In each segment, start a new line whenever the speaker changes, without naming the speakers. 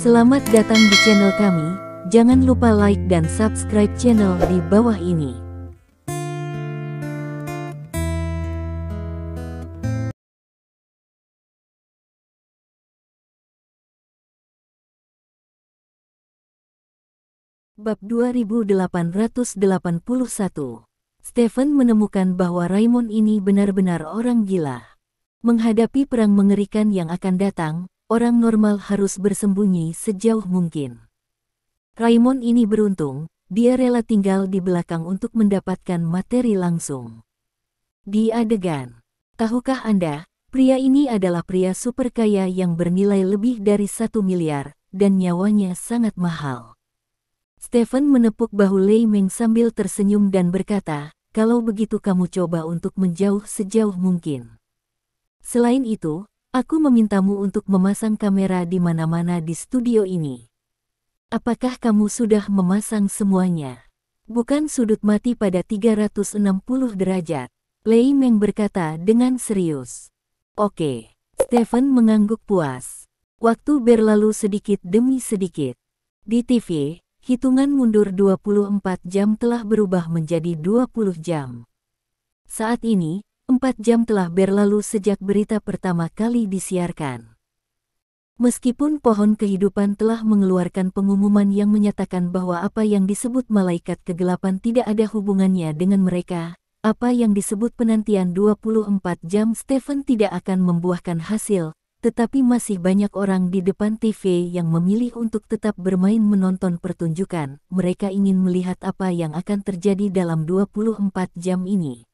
Selamat datang di channel kami, jangan lupa like dan subscribe channel di bawah ini. Bab 2881. Stephen menemukan bahwa Raymond ini benar-benar orang gila. Menghadapi perang mengerikan yang akan datang, orang normal harus bersembunyi sejauh mungkin. Raymond ini beruntung, dia rela tinggal di belakang untuk mendapatkan materi langsung. Di adegan, tahukah Anda, pria ini adalah pria super kaya yang bernilai lebih dari 1 miliar, dan nyawanya sangat mahal. Stephen menepuk bahu Lei Meng sambil tersenyum dan berkata, kalau begitu kamu coba untuk menjauh sejauh mungkin. Selain itu, aku memintamu untuk memasang kamera di mana-mana di studio ini. Apakah kamu sudah memasang semuanya? Bukan sudut mati pada 360 derajat. Lei Meng berkata dengan serius. Oke. Stephen mengangguk puas. Waktu berlalu sedikit demi sedikit. Di TV, hitungan mundur 24 jam telah berubah menjadi 20 jam. Saat ini, 4 jam telah berlalu sejak berita pertama kali disiarkan. Meskipun pohon kehidupan telah mengeluarkan pengumuman yang menyatakan bahwa apa yang disebut malaikat kegelapan tidak ada hubungannya dengan mereka, apa yang disebut penantian 24 jam Stephen tidak akan membuahkan hasil, tetapi masih banyak orang di depan TV yang memilih untuk tetap bermain menonton pertunjukan. Mereka ingin melihat apa yang akan terjadi dalam 24 jam ini.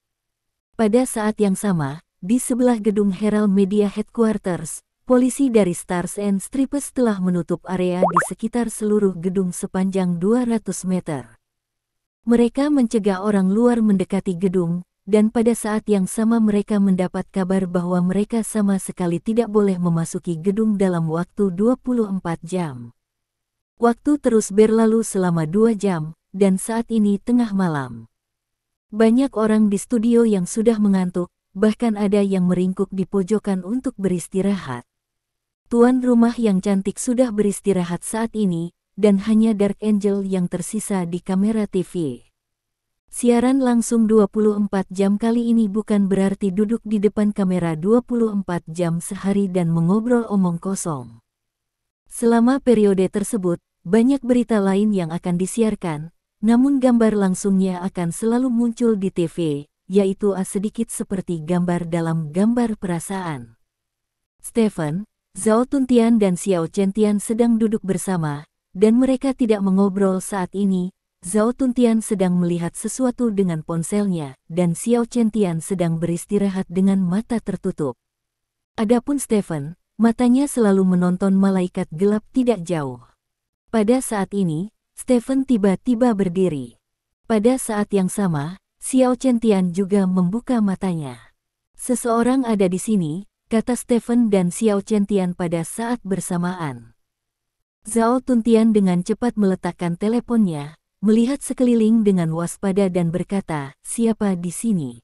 Pada saat yang sama, di sebelah gedung Herald Media Headquarters, polisi dari Stars and Stripes telah menutup area di sekitar seluruh gedung sepanjang 200 meter. Mereka mencegah orang luar mendekati gedung, dan pada saat yang sama mereka mendapat kabar bahwa mereka sama sekali tidak boleh memasuki gedung dalam waktu 24 jam. Waktu terus berlalu selama 2 jam, dan saat ini tengah malam. Banyak orang di studio yang sudah mengantuk, bahkan ada yang meringkuk di pojokan untuk beristirahat. Tuan rumah yang cantik sudah beristirahat saat ini, dan hanya Dark Angel yang tersisa di kamera TV. Siaran langsung 24 jam kali ini bukan berarti duduk di depan kamera 24 jam sehari dan mengobrol omong kosong. Selama periode tersebut, banyak berita lain yang akan disiarkan, namun gambar langsungnya akan selalu muncul di TV, yaitu sedikit seperti gambar dalam gambar perasaan. Stephen, Zhao Tuntian dan Xiao Chentian sedang duduk bersama, dan mereka tidak mengobrol saat ini. Zhao Tuntian sedang melihat sesuatu dengan ponselnya, dan Xiao Chentian sedang beristirahat dengan mata tertutup. Adapun Stephen, matanya selalu menonton malaikat gelap tidak jauh. Pada saat ini, Stephen tiba-tiba berdiri. Pada saat yang sama, Xiao Chentian juga membuka matanya. Seseorang ada di sini, kata Stephen dan Xiao Chentian pada saat bersamaan. Zhao Tuntian dengan cepat meletakkan teleponnya, melihat sekeliling dengan waspada dan berkata, siapa di sini?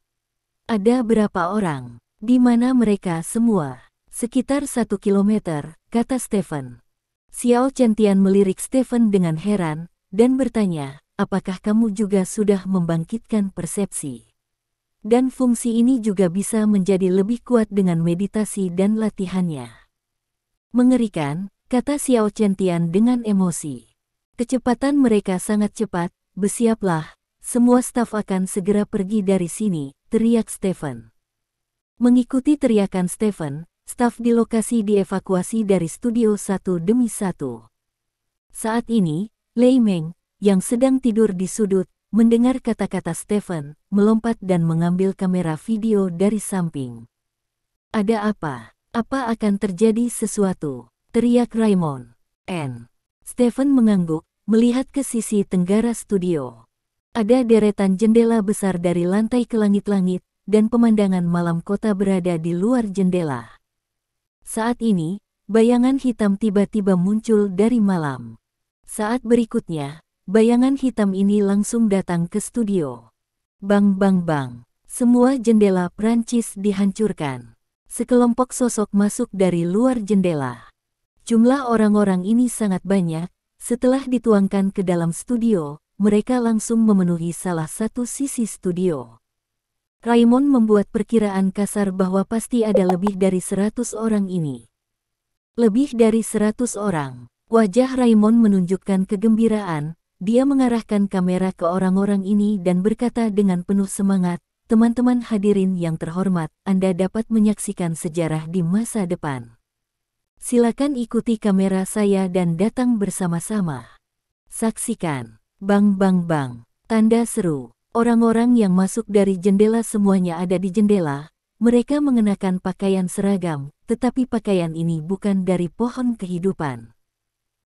Ada berapa orang? Di mana mereka semua? Sekitar 1 kilometer, kata Stephen. Xiao Chentian melirik Stephen dengan heran, dan bertanya, apakah kamu juga sudah membangkitkan persepsi? Dan fungsi ini juga bisa menjadi lebih kuat dengan meditasi dan latihannya. Mengerikan, kata Xiao Chentian dengan emosi. Kecepatan mereka sangat cepat, bersiaplah, semua staf akan segera pergi dari sini, teriak Stephen. Mengikuti teriakan Stephen, staf di lokasi dievakuasi dari studio satu demi satu. Saat ini, Lei Meng, yang sedang tidur di sudut, mendengar kata-kata Stephen, melompat dan mengambil kamera video dari samping. Ada apa? Apa akan terjadi sesuatu? Teriak Raymond. Stephen mengangguk, melihat ke sisi tenggara studio. Ada deretan jendela besar dari lantai ke langit-langit, dan pemandangan malam kota berada di luar jendela. Saat ini, bayangan hitam tiba-tiba muncul dari malam. Saat berikutnya, bayangan hitam ini langsung datang ke studio. Bang bang bang, semua jendela Prancis dihancurkan. Sekelompok sosok masuk dari luar jendela. Jumlah orang-orang ini sangat banyak. Setelah dituangkan ke dalam studio, mereka langsung memenuhi salah satu sisi studio. Raymond membuat perkiraan kasar bahwa pasti ada lebih dari 100 orang ini. Lebih dari 100 orang. Wajah Raymond menunjukkan kegembiraan. Dia mengarahkan kamera ke orang-orang ini dan berkata dengan penuh semangat, "Teman-teman hadirin yang terhormat, Anda dapat menyaksikan sejarah di masa depan. Silakan ikuti kamera saya dan datang bersama-sama. Saksikan." Bang bang bang. Tanda seru. Orang-orang yang masuk dari jendela semuanya ada di jendela. Mereka mengenakan pakaian seragam, tetapi pakaian ini bukan dari pohon kehidupan.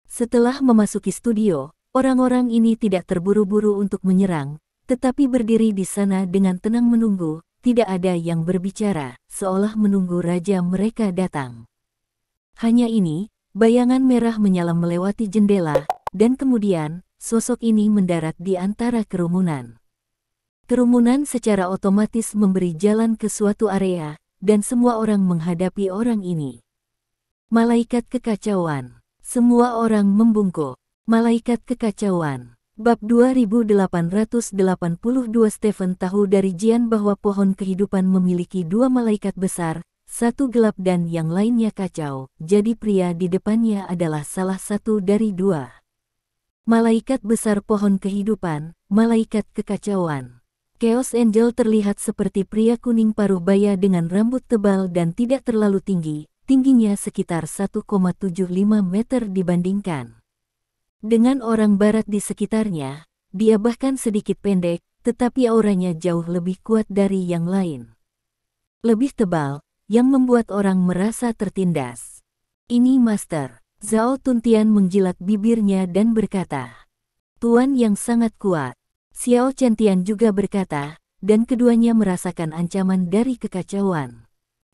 Setelah memasuki studio, orang-orang ini tidak terburu-buru untuk menyerang, tetapi berdiri di sana dengan tenang menunggu, tidak ada yang berbicara, seolah menunggu raja mereka datang. Hanya ini, bayangan merah menyala melewati jendela, dan kemudian, sosok ini mendarat di antara kerumunan. Kerumunan secara otomatis memberi jalan ke suatu area, dan semua orang menghadapi orang ini. Malaikat kekacauan. Semua orang membungkuk. Malaikat kekacauan. Bab 2882. Stephen tahu dari Jian bahwa pohon kehidupan memiliki dua malaikat besar, satu gelap dan yang lainnya kacau, jadi pria di depannya adalah salah satu dari dua. Malaikat besar pohon kehidupan, malaikat kekacauan. Chaos Angel terlihat seperti pria kuning paruh baya dengan rambut tebal dan tidak terlalu tinggi. Tingginya sekitar 1,75 meter dibandingkan dengan orang barat di sekitarnya. Dia bahkan sedikit pendek, tetapi auranya jauh lebih kuat dari yang lain. Lebih tebal, yang membuat orang merasa tertindas. "Ini Master." Zhao Tuntian menjilat bibirnya dan berkata, "Tuan yang sangat kuat." Xiao Chentian juga berkata, dan keduanya merasakan ancaman dari kekacauan.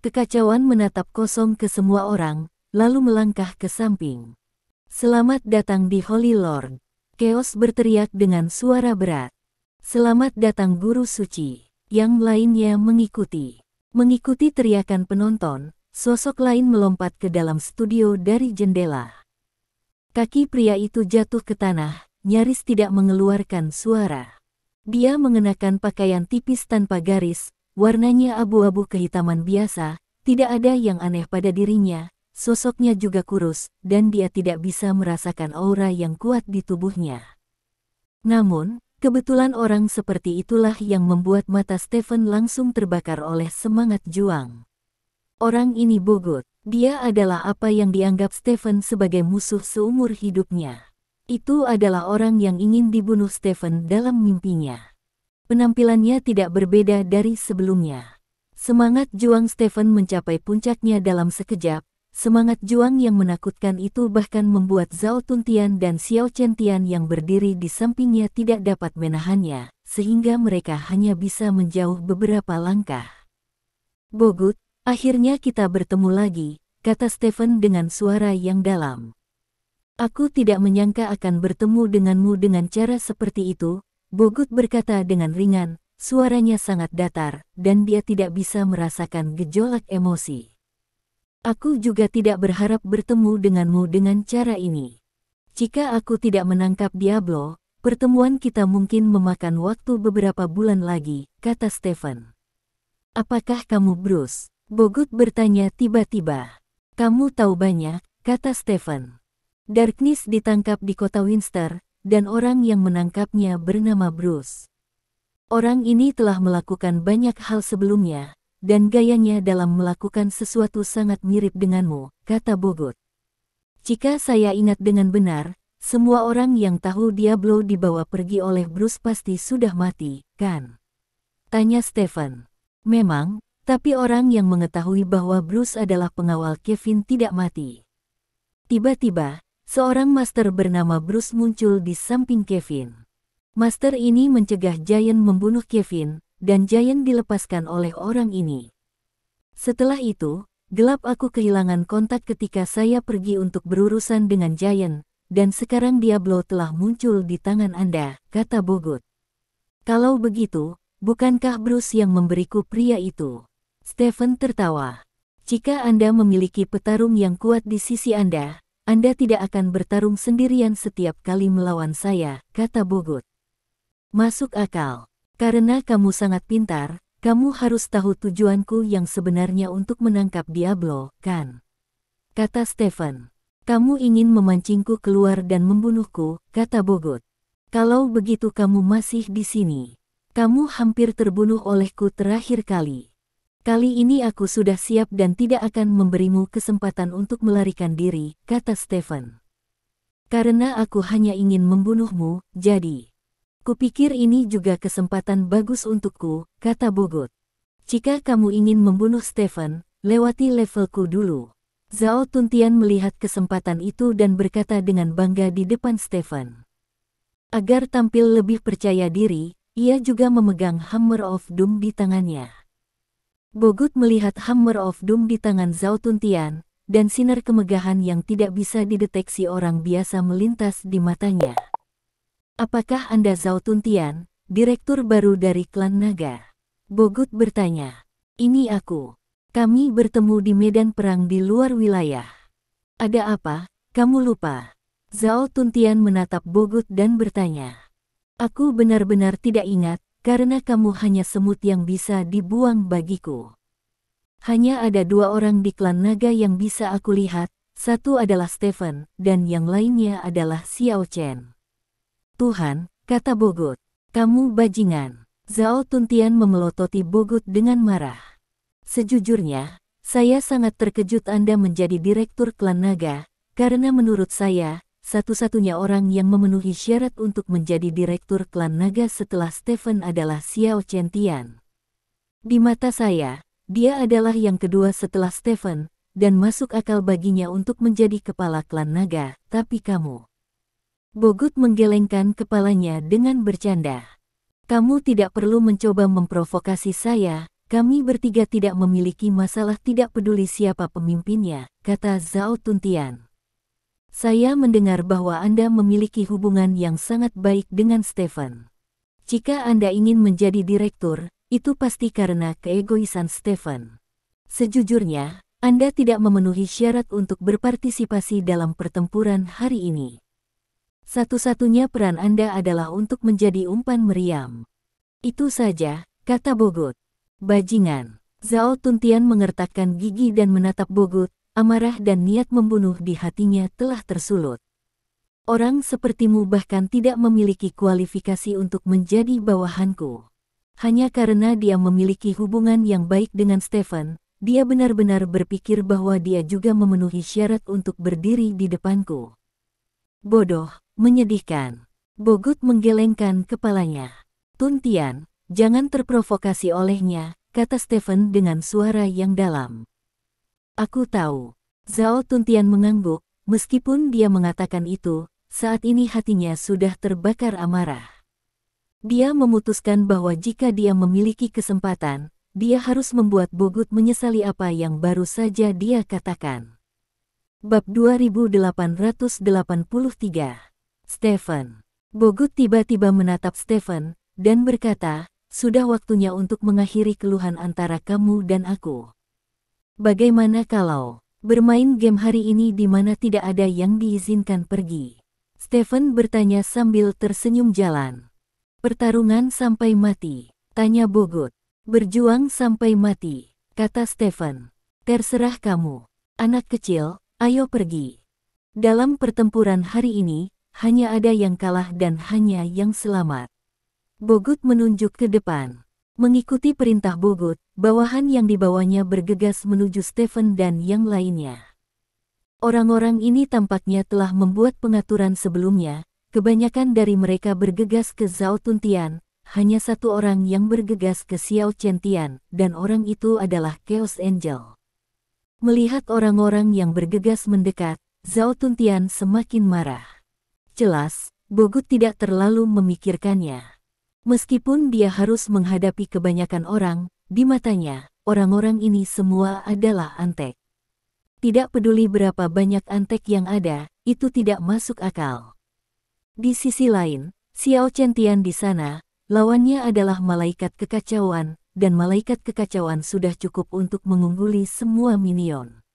Kekacauan menatap kosong ke semua orang, lalu melangkah ke samping. "Selamat datang di Holy Lord." Chaos berteriak dengan suara berat. "Selamat datang Guru Suci." Yang lainnya mengikuti. Mengikuti teriakan penonton, sosok lain melompat ke dalam studio dari jendela. Kaki pria itu jatuh ke tanah, nyaris tidak mengeluarkan suara. Dia mengenakan pakaian tipis tanpa garis, warnanya abu-abu kehitaman biasa, tidak ada yang aneh pada dirinya, sosoknya juga kurus, dan dia tidak bisa merasakan aura yang kuat di tubuhnya. Namun, kebetulan orang seperti itulah yang membuat mata Stephen langsung terbakar oleh semangat juang. Orang ini Bogut, dia adalah apa yang dianggap Stephen sebagai musuh seumur hidupnya. Itu adalah orang yang ingin dibunuh Stephen dalam mimpinya. Penampilannya tidak berbeda dari sebelumnya. Semangat juang Stephen mencapai puncaknya dalam sekejap. Semangat juang yang menakutkan itu bahkan membuat Zhao Tuntian dan Xiao Chentian yang berdiri di sampingnya tidak dapat menahannya, sehingga mereka hanya bisa menjauh beberapa langkah. "Bogut, akhirnya kita bertemu lagi," kata Stephen dengan suara yang dalam. "Aku tidak menyangka akan bertemu denganmu dengan cara seperti itu," Bogut berkata dengan ringan, suaranya sangat datar, dan dia tidak bisa merasakan gejolak emosi. "Aku juga tidak berharap bertemu denganmu dengan cara ini. Jika aku tidak menangkap Diablo, pertemuan kita mungkin memakan waktu beberapa bulan lagi," kata Stephen. "Apakah kamu Bruce?" Bogut bertanya tiba-tiba. "Kamu tahu banyak," kata Stephen. "Darkness ditangkap di kota Winster, dan orang yang menangkapnya bernama Bruce. Orang ini telah melakukan banyak hal sebelumnya, dan gayanya dalam melakukan sesuatu sangat mirip denganmu," kata Bogut. "Jika saya ingat dengan benar, semua orang yang tahu Diablo dibawa pergi oleh Bruce pasti sudah mati, kan?" tanya Stephen. "Memang, tapi orang yang mengetahui bahwa Bruce adalah pengawal Kevin tidak mati." Tiba-tiba, seorang master bernama Bruce muncul di samping Kevin. Master ini mencegah Giant membunuh Kevin, dan Giant dilepaskan oleh orang ini. "Setelah itu, gelap aku kehilangan kontak ketika saya pergi untuk berurusan dengan Giant, dan sekarang Diablo telah muncul di tangan Anda," kata Bogut. "Kalau begitu, bukankah Bruce yang memberiku pria itu?" Stephen tertawa. "Jika Anda memiliki petarung yang kuat di sisi Anda, Anda tidak akan bertarung sendirian setiap kali melawan saya, kata Bogut. Masuk akal. Karena kamu sangat pintar, kamu harus tahu tujuanku yang sebenarnya untuk menangkap Diablo, kan? Kata Stephen. Kamu ingin memancingku keluar dan membunuhku, kata Bogut. Kalau begitu kamu masih di sini. Kamu hampir terbunuh olehku terakhir kali. Kali ini aku sudah siap dan tidak akan memberimu kesempatan untuk melarikan diri, kata Stephen. Karena aku hanya ingin membunuhmu, jadi. Kupikir ini juga kesempatan bagus untukku, kata Bogut. Jika kamu ingin membunuh Stephen, lewati levelku dulu. Zhao Tuntian melihat kesempatan itu dan berkata dengan bangga di depan Stephen. Agar tampil lebih percaya diri, ia juga memegang Hammer of Doom di tangannya. Bogut melihat Hammer of Doom di tangan Zhao Tuntian, dan sinar kemegahan yang tidak bisa dideteksi orang biasa melintas di matanya. Apakah Anda Zhao Tuntian, direktur baru dari klan naga? Bogut bertanya. Ini aku. Kami bertemu di medan perang di luar wilayah. Ada apa? Kamu lupa? Zhao Tuntian menatap Bogut dan bertanya. Aku benar-benar tidak ingat, karena kamu hanya semut yang bisa dibuang bagiku. Hanya ada 2 orang di klan naga yang bisa aku lihat, satu adalah Stephen, dan yang lainnya adalah Xiao Chen. Tuhan, kata Bogut, kamu bajingan. Zhao Tuntian memelototi Bogut dengan marah. Sejujurnya, saya sangat terkejut Anda menjadi direktur klan naga, karena menurut saya, satu-satunya orang yang memenuhi syarat untuk menjadi direktur klan naga setelah Stephen adalah Xiao Chen Tian. Di mata saya, dia adalah yang kedua setelah Stephen, dan masuk akal baginya untuk menjadi kepala klan naga, tapi kamu. Bogut menggelengkan kepalanya dengan bercanda. Kamu tidak perlu mencoba memprovokasi saya. Kami bertiga tidak memiliki masalah tidak peduli siapa pemimpinnya, kata Zhao Tuntian. Saya mendengar bahwa Anda memiliki hubungan yang sangat baik dengan Stephen. Jika Anda ingin menjadi direktur, itu pasti karena keegoisan Stephen. Sejujurnya, Anda tidak memenuhi syarat untuk berpartisipasi dalam pertempuran hari ini. Satu-satunya peran Anda adalah untuk menjadi umpan meriam. Itu saja, kata Bogut. Bajingan. Zhao Tuntian mengertakkan gigi dan menatap Bogut, amarah dan niat membunuh di hatinya telah tersulut. Orang sepertimu bahkan tidak memiliki kualifikasi untuk menjadi bawahanku. Hanya karena dia memiliki hubungan yang baik dengan Stephen, dia benar-benar berpikir bahwa dia juga memenuhi syarat untuk berdiri di depanku. Bodoh, menyedihkan. Bogut menggelengkan kepalanya. Tuntian, jangan terprovokasi olehnya, kata Stephen dengan suara yang dalam. Aku tahu. Zhao Tuntian mengangguk, meskipun dia mengatakan itu, saat ini hatinya sudah terbakar amarah. Dia memutuskan bahwa jika dia memiliki kesempatan, dia harus membuat Bogut menyesali apa yang baru saja dia katakan. Bab 2883. Stephen. Bogut tiba-tiba menatap Stephen, dan berkata, sudah waktunya untuk mengakhiri keluhan antara kamu dan aku. Bagaimana kalau bermain game hari ini di mana tidak ada yang diizinkan pergi? Stephen bertanya sambil tersenyum jalan. Pertarungan sampai mati, tanya Bogut. Berjuang sampai mati, kata Stephen. Terserah kamu, anak kecil, ayo pergi. Dalam pertempuran hari ini, hanya ada yang kalah dan hanya yang selamat. Bogut menunjuk ke depan. Mengikuti perintah Bogut, bawahan yang dibawanya bergegas menuju Stephen dan yang lainnya. Orang-orang ini tampaknya telah membuat pengaturan sebelumnya, kebanyakan dari mereka bergegas ke Zhao Tuntian, hanya satu orang yang bergegas ke Xiao Chen Tian, dan orang itu adalah Chaos Angel. Melihat orang-orang yang bergegas mendekat, Zhao Tuntian semakin marah. Jelas, Bogut tidak terlalu memikirkannya. Meskipun dia harus menghadapi kebanyakan orang, di matanya, orang-orang ini semua adalah antek. Tidak peduli berapa banyak antek yang ada, itu tidak masuk akal. Di sisi lain, Xiao Chen Tian di sana, lawannya adalah malaikat kekacauan, dan malaikat kekacauan sudah cukup untuk mengungguli semua minion.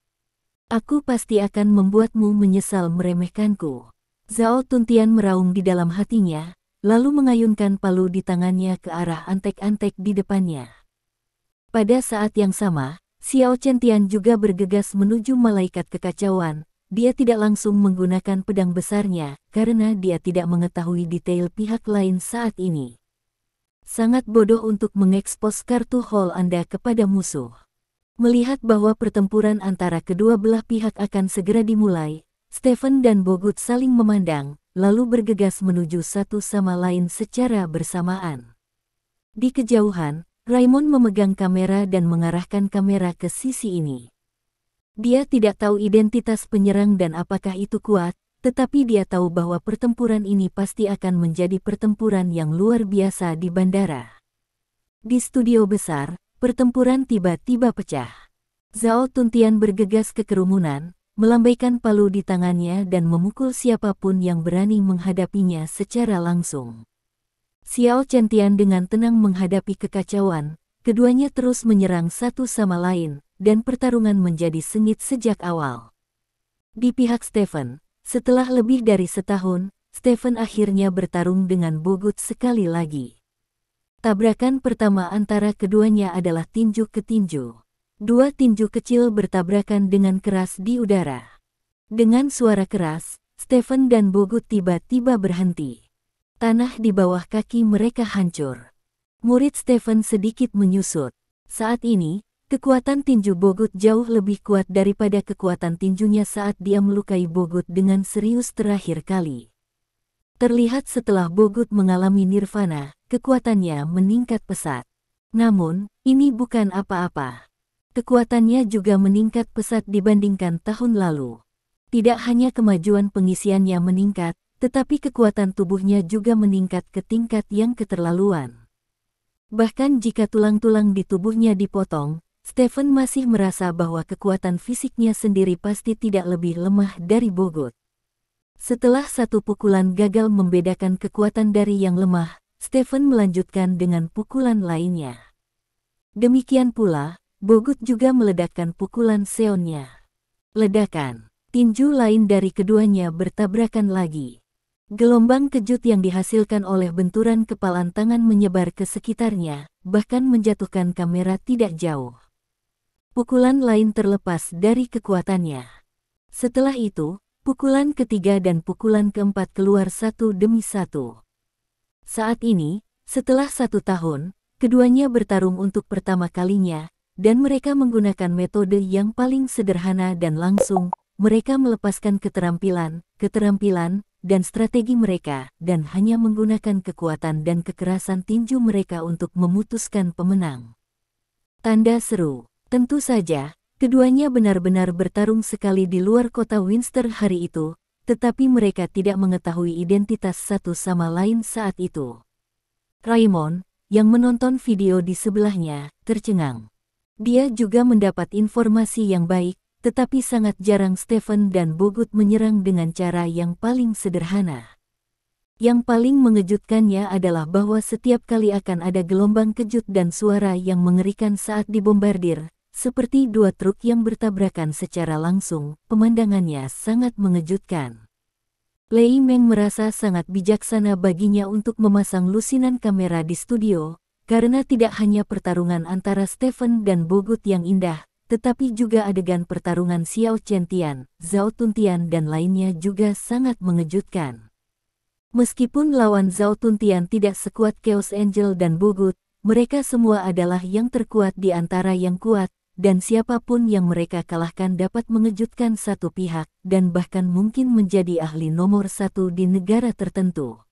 Aku pasti akan membuatmu menyesal meremehkanku. Zhao Tuntian meraung di dalam hatinya, lalu mengayunkan palu di tangannya ke arah antek-antek di depannya. Pada saat yang sama, Xiao Chentian juga bergegas menuju malaikat kekacauan. Dia tidak langsung menggunakan pedang besarnya, karena dia tidak mengetahui detail pihak lain saat ini. Sangat bodoh untuk mengekspos kartu hall Anda kepada musuh. Melihat bahwa pertempuran antara kedua belah pihak akan segera dimulai, Stephen dan Bogut saling memandang, lalu bergegas menuju satu sama lain secara bersamaan. Di kejauhan, Raimon memegang kamera dan mengarahkan kamera ke sisi ini. Dia tidak tahu identitas penyerang dan apakah itu kuat, tetapi dia tahu bahwa pertempuran ini pasti akan menjadi pertempuran yang luar biasa di bandara. Di studio besar, pertempuran tiba-tiba pecah. Zhao Tuntian bergegas ke kerumunan, melambaikan palu di tangannya dan memukul siapapun yang berani menghadapinya secara langsung. Xiao Chentian dengan tenang menghadapi kekacauan, keduanya terus menyerang satu sama lain, dan pertarungan menjadi sengit sejak awal. Di pihak Stephen, setelah lebih dari setahun, Stephen akhirnya bertarung dengan Bogut sekali lagi. Tabrakan pertama antara keduanya adalah tinju ke tinju. Dua tinju kecil bertabrakan dengan keras di udara. Dengan suara keras, Stephen dan Bogut tiba-tiba berhenti. Tanah di bawah kaki mereka hancur. Murid Stephen sedikit menyusut. Saat ini, kekuatan tinju Bogut jauh lebih kuat daripada kekuatan tinjunya saat dia melukai Bogut dengan serius terakhir kali. Terlihat setelah Bogut mengalami nirvana, kekuatannya meningkat pesat. Namun, ini bukan apa-apa. Kekuatannya juga meningkat pesat dibandingkan tahun lalu. Tidak hanya kemajuan pengisiannya meningkat, tetapi kekuatan tubuhnya juga meningkat ke tingkat yang keterlaluan. Bahkan jika tulang-tulang di tubuhnya dipotong, Stephen masih merasa bahwa kekuatan fisiknya sendiri pasti tidak lebih lemah dari Bogut. Setelah satu pukulan gagal membedakan kekuatan dari yang lemah, Stephen melanjutkan dengan pukulan lainnya. Demikian pula, Bogut juga meledakkan pukulan seonnya. Ledakan. Tinju lain dari keduanya bertabrakan lagi. Gelombang kejut yang dihasilkan oleh benturan kepalan tangan menyebar ke sekitarnya, bahkan menjatuhkan kamera tidak jauh. Pukulan lain terlepas dari kekuatannya. Setelah itu, pukulan ketiga dan pukulan keempat keluar satu demi satu. Saat ini, setelah 1 tahun, keduanya bertarung untuk pertama kalinya, dan mereka menggunakan metode yang paling sederhana dan langsung. Mereka melepaskan keterampilan, dan strategi mereka, dan hanya menggunakan kekuatan dan kekerasan tinju mereka untuk memutuskan pemenang. Tanda seru. Tentu saja, keduanya benar-benar bertarung sekali di luar kota Winster hari itu, tetapi mereka tidak mengetahui identitas satu sama lain saat itu. Raimon, yang menonton video di sebelahnya, tercengang. Dia juga mendapat informasi yang baik, tetapi sangat jarang Stephen dan Bogut menyerang dengan cara yang paling sederhana. Yang paling mengejutkannya adalah bahwa setiap kali akan ada gelombang kejut dan suara yang mengerikan saat dibombardir, seperti dua truk yang bertabrakan secara langsung. Pemandangannya sangat mengejutkan. Lei Meng merasa sangat bijaksana baginya untuk memasang lusinan kamera di studio, karena tidak hanya pertarungan antara Stephen dan Bogut yang indah, tetapi juga adegan pertarungan Xiao Chentian, Zhao Tuntian dan lainnya juga sangat mengejutkan. Meskipun lawan Zhao Tuntian tidak sekuat Chaos Angel dan Bogut, mereka semua adalah yang terkuat di antara yang kuat, dan siapapun yang mereka kalahkan dapat mengejutkan satu pihak, dan bahkan mungkin menjadi ahli nomor 1 di negara tertentu.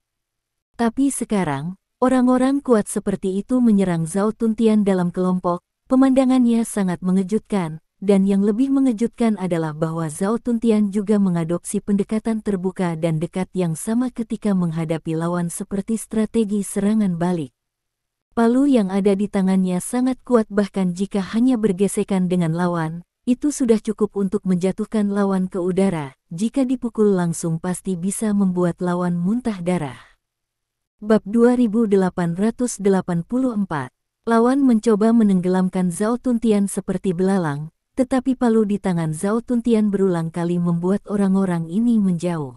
Tapi sekarang, orang-orang kuat seperti itu menyerang Zhao Tuntian dalam kelompok. Pemandangannya sangat mengejutkan, dan yang lebih mengejutkan adalah bahwa Zhao Tuntian juga mengadopsi pendekatan terbuka dan dekat yang sama ketika menghadapi lawan seperti strategi serangan balik. Palu yang ada di tangannya sangat kuat bahkan jika hanya bergesekan dengan lawan, itu sudah cukup untuk menjatuhkan lawan ke udara, jika dipukul langsung pasti bisa membuat lawan muntah darah. Bab 2884. Lawan mencoba menenggelamkan Zhao Tuntian seperti belalang, Tetapi palu di tangan Zhao Tuntian berulang kali membuat orang-orang ini menjauh.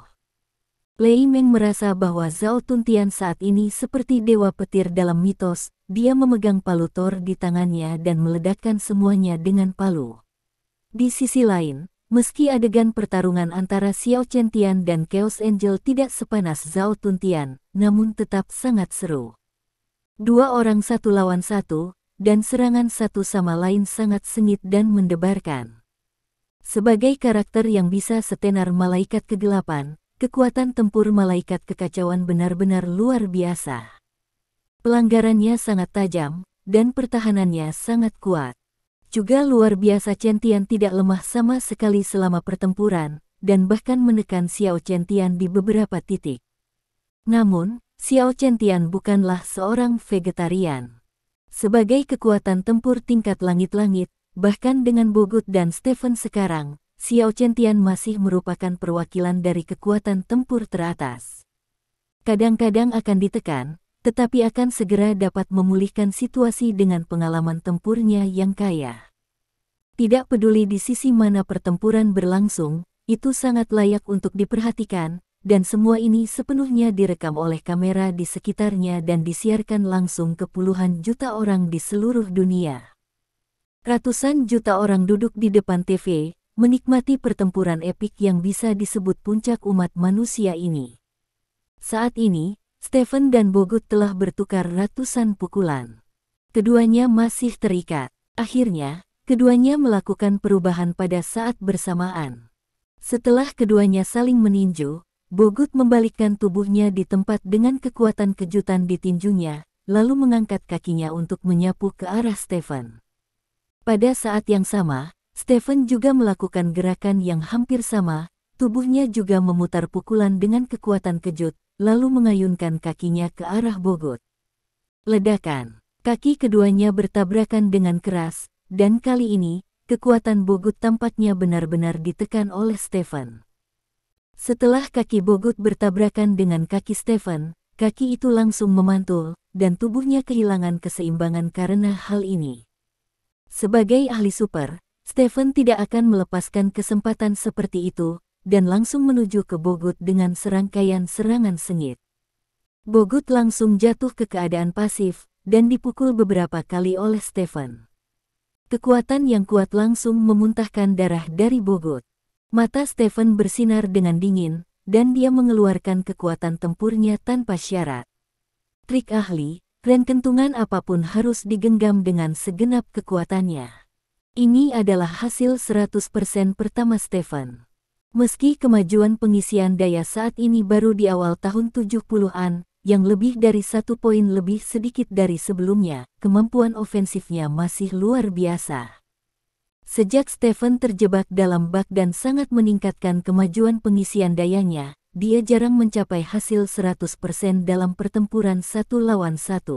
Lei Meng merasa bahwa Zhao Tuntian saat ini seperti dewa petir dalam mitos. Dia memegang palu Thor di tangannya dan meledakkan semuanya dengan palu. Di sisi lain, meski adegan pertarungan antara Xiao Chen-tian dan Chaos Angel tidak sepanas Zhao Tuntian, namun tetap sangat seru. Dua orang satu lawan satu, dan serangan satu sama lain sangat sengit dan mendebarkan. Sebagai karakter yang bisa setenar malaikat kegelapan, kekuatan tempur malaikat kekacauan benar-benar luar biasa. Pelanggarannya sangat tajam, dan pertahanannya sangat kuat. Juga luar biasa Chen-tian tidak lemah sama sekali selama pertempuran, dan bahkan menekan Xiao Chen-tian di beberapa titik. Namun, Xiao Chen-tian bukanlah seorang vegetarian. Sebagai kekuatan tempur tingkat langit-langit, bahkan dengan Bogut dan Stephen sekarang, Xiao Chen-tian masih merupakan perwakilan dari kekuatan tempur teratas. Kadang-kadang akan ditekan, tetapi akan segera dapat memulihkan situasi dengan pengalaman tempurnya yang kaya. Tidak peduli di sisi mana pertempuran berlangsung, itu sangat layak untuk diperhatikan, dan semua ini sepenuhnya direkam oleh kamera di sekitarnya dan disiarkan langsung ke puluhan juta orang di seluruh dunia. Ratusan juta orang duduk di depan TV, menikmati pertempuran epik yang bisa disebut puncak umat manusia ini. Saat ini, Stephen dan Bogut telah bertukar ratusan pukulan. Keduanya masih terikat. Akhirnya, keduanya melakukan perubahan pada saat bersamaan. Setelah keduanya saling meninju, Bogut membalikkan tubuhnya di tempat dengan kekuatan kejutan di tinjunya, lalu mengangkat kakinya untuk menyapu ke arah Stephen. Pada saat yang sama, Stephen juga melakukan gerakan yang hampir sama, tubuhnya juga memutar pukulan dengan kekuatan kejut, lalu mengayunkan kakinya ke arah Bogut. Ledakan. Kaki keduanya bertabrakan dengan keras, dan kali ini, kekuatan Bogut tampaknya benar-benar ditekan oleh Stephen. Setelah kaki Bogut bertabrakan dengan kaki Stephen, kaki itu langsung memantul, dan tubuhnya kehilangan keseimbangan karena hal ini. Sebagai ahli super, Stephen tidak akan melepaskan kesempatan seperti itu, dan langsung menuju ke Bogut dengan serangkaian serangan sengit. Bogut langsung jatuh ke keadaan pasif, dan dipukul beberapa kali oleh Stephen. Kekuatan yang kuat langsung memuntahkan darah dari Bogut. Mata Stephen bersinar dengan dingin, dan dia mengeluarkan kekuatan tempurnya tanpa syarat. Trik ahli, rententungan apapun harus digenggam dengan segenap kekuatannya. Ini adalah hasil 100% pertama Stephen. Meski kemajuan pengisian daya saat ini baru di awal tahun 70-an, yang lebih dari 1 poin lebih sedikit dari sebelumnya, kemampuan ofensifnya masih luar biasa. Sejak Stephen terjebak dalam bug dan sangat meningkatkan kemajuan pengisian dayanya, dia jarang mencapai hasil 100% dalam pertempuran 1 lawan 1.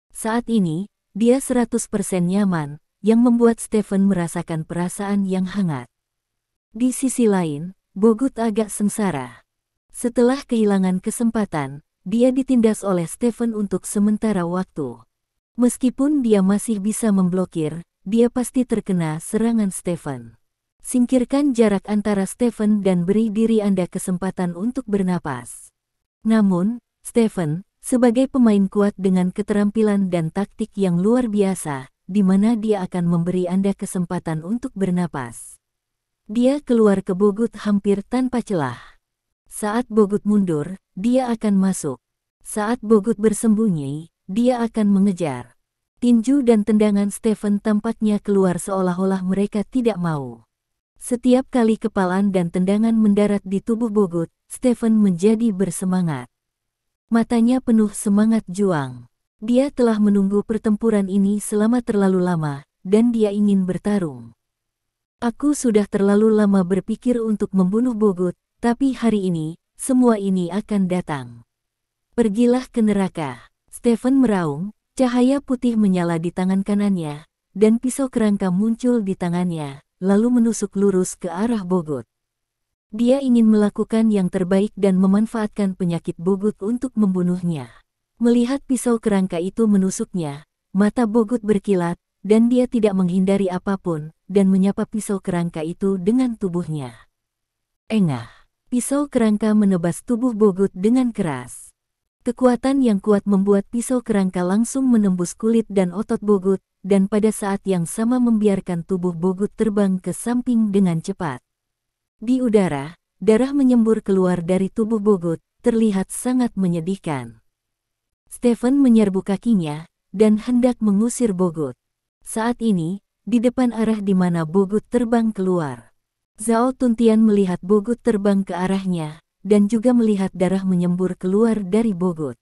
Saat ini, dia 100% nyaman, yang membuat Stephen merasakan perasaan yang hangat. Di sisi lain, Bogut agak sengsara. Setelah kehilangan kesempatan, dia ditindas oleh Stephen untuk sementara waktu. Meskipun dia masih bisa memblokir, dia pasti terkena serangan Stephen. Singkirkan jarak antara Stephen dan beri diri Anda kesempatan untuk bernapas. Namun, Stephen, sebagai pemain kuat dengan keterampilan dan taktik yang luar biasa, di mana dia akan memberi Anda kesempatan untuk bernapas. Dia keluar ke Bogut hampir tanpa celah. Saat Bogut mundur, dia akan masuk. Saat Bogut bersembunyi, dia akan mengejar. Tinju dan tendangan Stephen tampaknya keluar seolah-olah mereka tidak mau. Setiap kali kepalan dan tendangan mendarat di tubuh Bogut, Stephen menjadi bersemangat. Matanya penuh semangat juang. Dia telah menunggu pertempuran ini selama terlalu lama, dan dia ingin bertarung. Aku sudah terlalu lama berpikir untuk membunuh Bogut, tapi hari ini, semua ini akan datang. Pergilah ke neraka. Stephen meraung, cahaya putih menyala di tangan kanannya, dan pisau kerangka muncul di tangannya, lalu menusuk lurus ke arah Bogut. Dia ingin melakukan yang terbaik dan memanfaatkan penyakit Bogut untuk membunuhnya. Melihat pisau kerangka itu menusuknya, mata Bogut berkilat, dan dia tidak menghindari apapun, dan menyapa pisau kerangka itu dengan tubuhnya. Engah. Pisau kerangka menebas tubuh Bogut dengan keras. Kekuatan yang kuat membuat pisau kerangka langsung menembus kulit dan otot Bogut, dan pada saat yang sama membiarkan tubuh Bogut terbang ke samping dengan cepat. Di udara, darah menyembur keluar dari tubuh Bogut, terlihat sangat menyedihkan. Stephen menyerbu kakinya, dan hendak mengusir Bogut. Saat ini, di depan arah di mana Bogut terbang keluar. Zhao Tuntian melihat Bogut terbang ke arahnya, dan juga melihat darah menyembur keluar dari Bogut.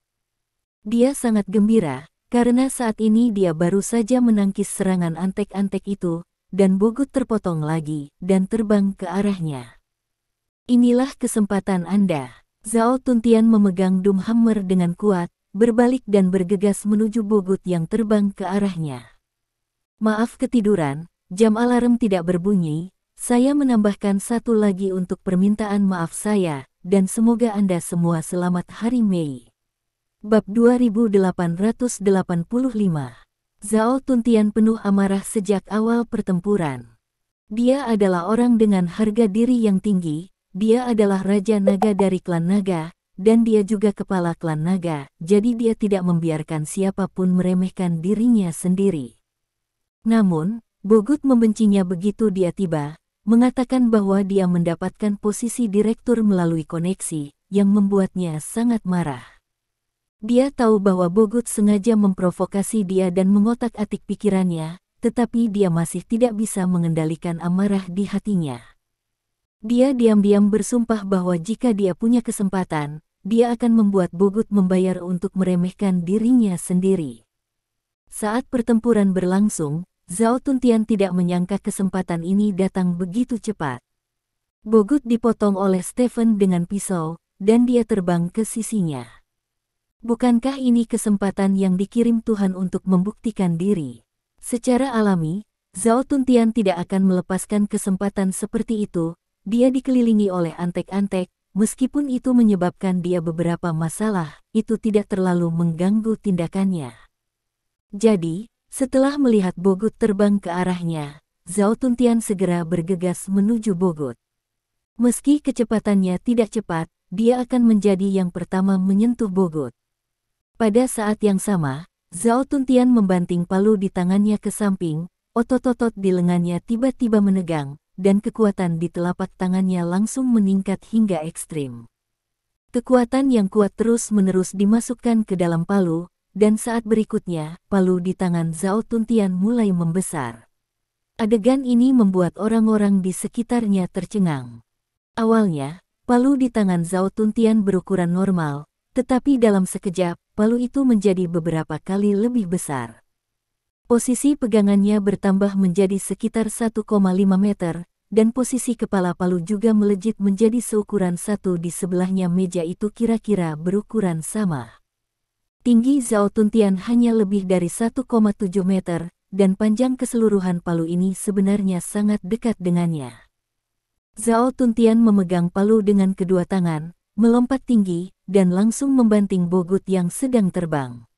Dia sangat gembira, karena saat ini dia baru saja menangkis serangan antek-antek itu, dan Bogut terpotong lagi, dan terbang ke arahnya. Inilah kesempatan Anda. Zhao Tuntian memegang Doomhammer dengan kuat, berbalik dan bergegas menuju Bogut yang terbang ke arahnya. Maaf ketiduran, jam alarm tidak berbunyi, saya menambahkan satu lagi untuk permintaan maaf saya, dan semoga Anda semua selamat Hari Mei. Bab 2885. Zhao Tuntian penuh amarah sejak awal pertempuran. Dia adalah orang dengan harga diri yang tinggi, dia adalah Raja Naga dari klan Naga, dan dia juga kepala klan Naga, jadi dia tidak membiarkan siapapun meremehkan dirinya sendiri. Namun, Bogut membencinya begitu dia tiba, mengatakan bahwa dia mendapatkan posisi direktur melalui koneksi, yang membuatnya sangat marah. Dia tahu bahwa Bogut sengaja memprovokasi dia dan mengotak-atik pikirannya, tetapi dia masih tidak bisa mengendalikan amarah di hatinya. Dia diam-diam bersumpah bahwa jika dia punya kesempatan, dia akan membuat Bogut membayar untuk meremehkan dirinya sendiri. Saat pertempuran berlangsung, Zhao Tuntian tidak menyangka kesempatan ini datang begitu cepat. Bogut dipotong oleh Stephen dengan pisau, dan dia terbang ke sisinya. Bukankah ini kesempatan yang dikirim Tuhan untuk membuktikan diri? Secara alami, Zhao Tuntian tidak akan melepaskan kesempatan seperti itu. Dia dikelilingi oleh antek-antek, meskipun itu menyebabkan dia beberapa masalah, itu tidak terlalu mengganggu tindakannya. Jadi, setelah melihat Bogut terbang ke arahnya, Zhao Tuntian segera bergegas menuju Bogut. Meski kecepatannya tidak cepat, dia akan menjadi yang pertama menyentuh Bogut. Pada saat yang sama, Zhao Tuntian membanting palu di tangannya ke samping, otot-otot di lengannya tiba-tiba menegang, dan kekuatan di telapak tangannya langsung meningkat hingga ekstrim. Kekuatan yang kuat terus-menerus dimasukkan ke dalam palu, dan saat berikutnya, palu di tangan Zhao Tuntian mulai membesar. Adegan ini membuat orang-orang di sekitarnya tercengang. Awalnya, palu di tangan Zhao Tuntian berukuran normal, tetapi dalam sekejap, palu itu menjadi beberapa kali lebih besar. Posisi pegangannya bertambah menjadi sekitar 1,5 meter, dan posisi kepala palu juga melejit menjadi seukuran satu di sebelahnya meja itu kira-kira berukuran sama. Tinggi Zhao Tuntian hanya lebih dari 1,7 meter, dan panjang keseluruhan palu ini sebenarnya sangat dekat dengannya. Zhao Tuntian memegang palu dengan kedua tangan, melompat tinggi, dan langsung membanting Bogut yang sedang terbang.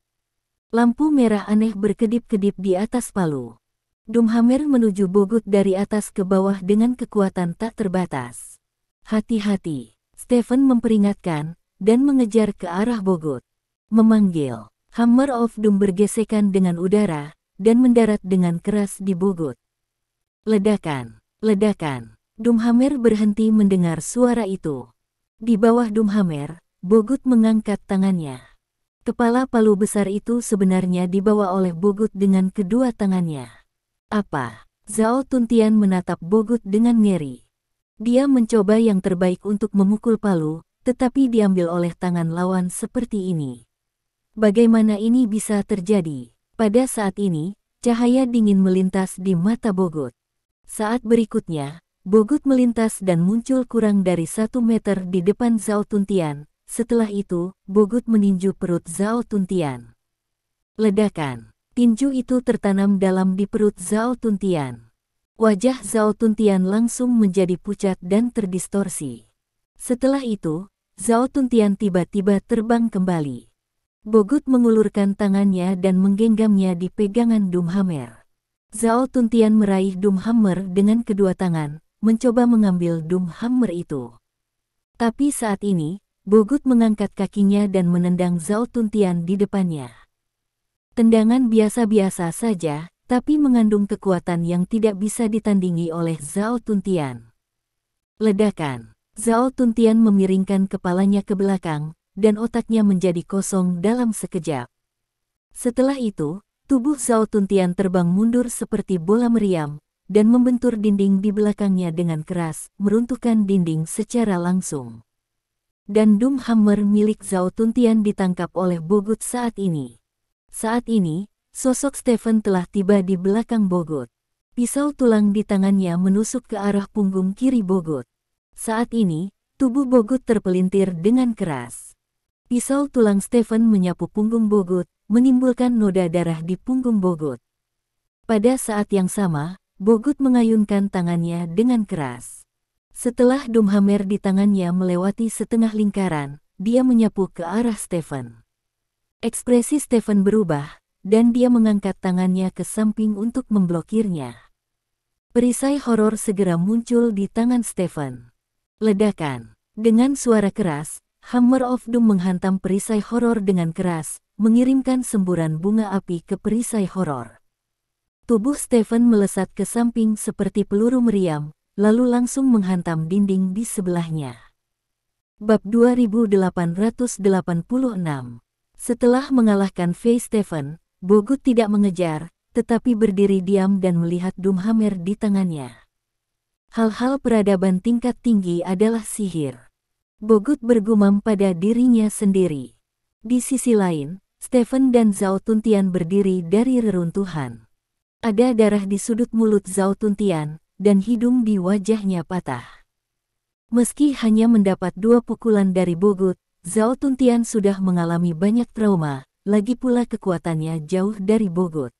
Lampu merah aneh berkedip-kedip di atas palu. Doomhammer menuju Bogut dari atas ke bawah dengan kekuatan tak terbatas. Hati-hati, Stephen memperingatkan, dan mengejar ke arah Bogut. Memanggil, Hammer of Doom bergesekan dengan udara, dan mendarat dengan keras di Bogut. Ledakan, ledakan. Doomhammer berhenti mendengar suara itu. Di bawah Doomhammer, Bogut mengangkat tangannya. Kepala palu besar itu sebenarnya dibawa oleh Bogut dengan kedua tangannya. Apa? Zhao Tuntian menatap Bogut dengan ngeri. Dia mencoba yang terbaik untuk memukul palu, tetapi diambil oleh tangan lawan seperti ini. Bagaimana ini bisa terjadi? Pada saat ini, cahaya dingin melintas di mata Bogut. Saat berikutnya, Bogut melintas dan muncul kurang dari 1 meter di depan Zhao Tuntian. Setelah itu, Bogut meninju perut Zhao Tuntian. Ledakan. Tinju itu tertanam dalam di perut Zhao Tuntian. Wajah Zhao Tuntian langsung menjadi pucat dan terdistorsi. Setelah itu, Zhao Tuntian tiba-tiba terbang kembali. Bogut mengulurkan tangannya dan menggenggamnya di pegangan Doomhammer. Zhao Tuntian meraih Doom Hammer dengan kedua tangan, mencoba mengambil Doom Hammer itu. Tapi saat ini, Bogut mengangkat kakinya dan menendang Zhao Tuntian di depannya. Tendangan biasa-biasa saja, tapi mengandung kekuatan yang tidak bisa ditandingi oleh Zhao Tuntian. Ledakan. Zhao Tuntian memiringkan kepalanya ke belakang, dan otaknya menjadi kosong dalam sekejap. Setelah itu, tubuh Zhao Tuntian terbang mundur seperti bola meriam, dan membentur dinding di belakangnya dengan keras, meruntuhkan dinding secara langsung. Dan Doom Hammer milik Zhao Tuntian ditangkap oleh Bogut saat ini. Saat ini, sosok Stephen telah tiba di belakang Bogut. Pisau tulang di tangannya menusuk ke arah punggung kiri Bogut. Saat ini, tubuh Bogut terpelintir dengan keras. Pisau tulang Stephen menyapu punggung Bogut, menimbulkan noda darah di punggung Bogut. Pada saat yang sama, Bogut mengayunkan tangannya dengan keras. Setelah Doom Hammer di tangannya melewati setengah lingkaran, dia menyapu ke arah Stephen. Ekspresi Stephen berubah, dan dia mengangkat tangannya ke samping untuk memblokirnya. Perisai horor segera muncul di tangan Stephen. Ledakan. Dengan suara keras, Hammer of Doom menghantam perisai horor dengan keras, mengirimkan semburan bunga api ke perisai horor. Tubuh Stephen melesat ke samping seperti peluru meriam, lalu langsung menghantam dinding di sebelahnya. Bab 2886. Setelah mengalahkan Fei Stephen, Bogut tidak mengejar, tetapi berdiri diam dan melihat Doom Hammer di tangannya. Hal-hal peradaban tingkat tinggi adalah sihir. Bogut bergumam pada dirinya sendiri. Di sisi lain, Stephen dan Zhao Tuntian berdiri dari reruntuhan. Ada darah di sudut mulut Zhao Tuntian, dan hidung di wajahnya patah. Meski hanya mendapat 2 pukulan dari Bogut, Zhao Tuntian sudah mengalami banyak trauma, lagi pula kekuatannya jauh dari Bogut.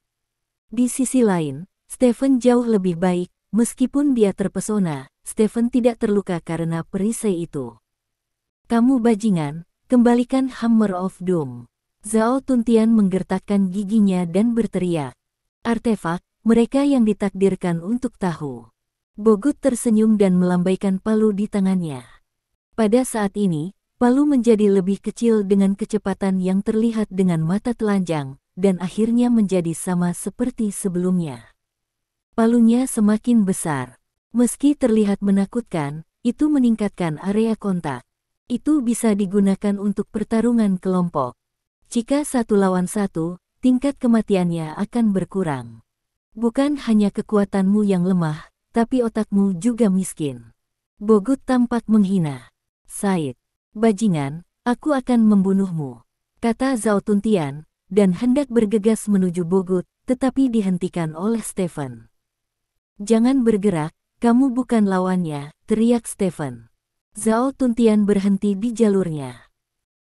Di sisi lain, Stephen jauh lebih baik, meskipun dia terpesona, Stephen tidak terluka karena perisai itu. Kamu bajingan, kembalikan Hammer of Doom. Zhao Tuntian menggertakkan giginya dan berteriak. Artefak, mereka yang ditakdirkan untuk tahu. Bogut tersenyum dan melambaikan palu di tangannya. Pada saat ini, palu menjadi lebih kecil dengan kecepatan yang terlihat dengan mata telanjang, dan akhirnya menjadi sama seperti sebelumnya. Palunya semakin besar. Meski terlihat menakutkan, itu meningkatkan area kontak. Itu bisa digunakan untuk pertarungan kelompok. Jika 1 lawan 1, tingkat kematiannya akan berkurang. Bukan hanya kekuatanmu yang lemah, tapi otakmu juga miskin. Bogut tampak menghina. Said, bajingan, aku akan membunuhmu, kata Zhao Tuntian, dan hendak bergegas menuju Bogut, tetapi dihentikan oleh Stephen. Jangan bergerak, kamu bukan lawannya, teriak Stephen. Zhao Tuntian berhenti di jalurnya.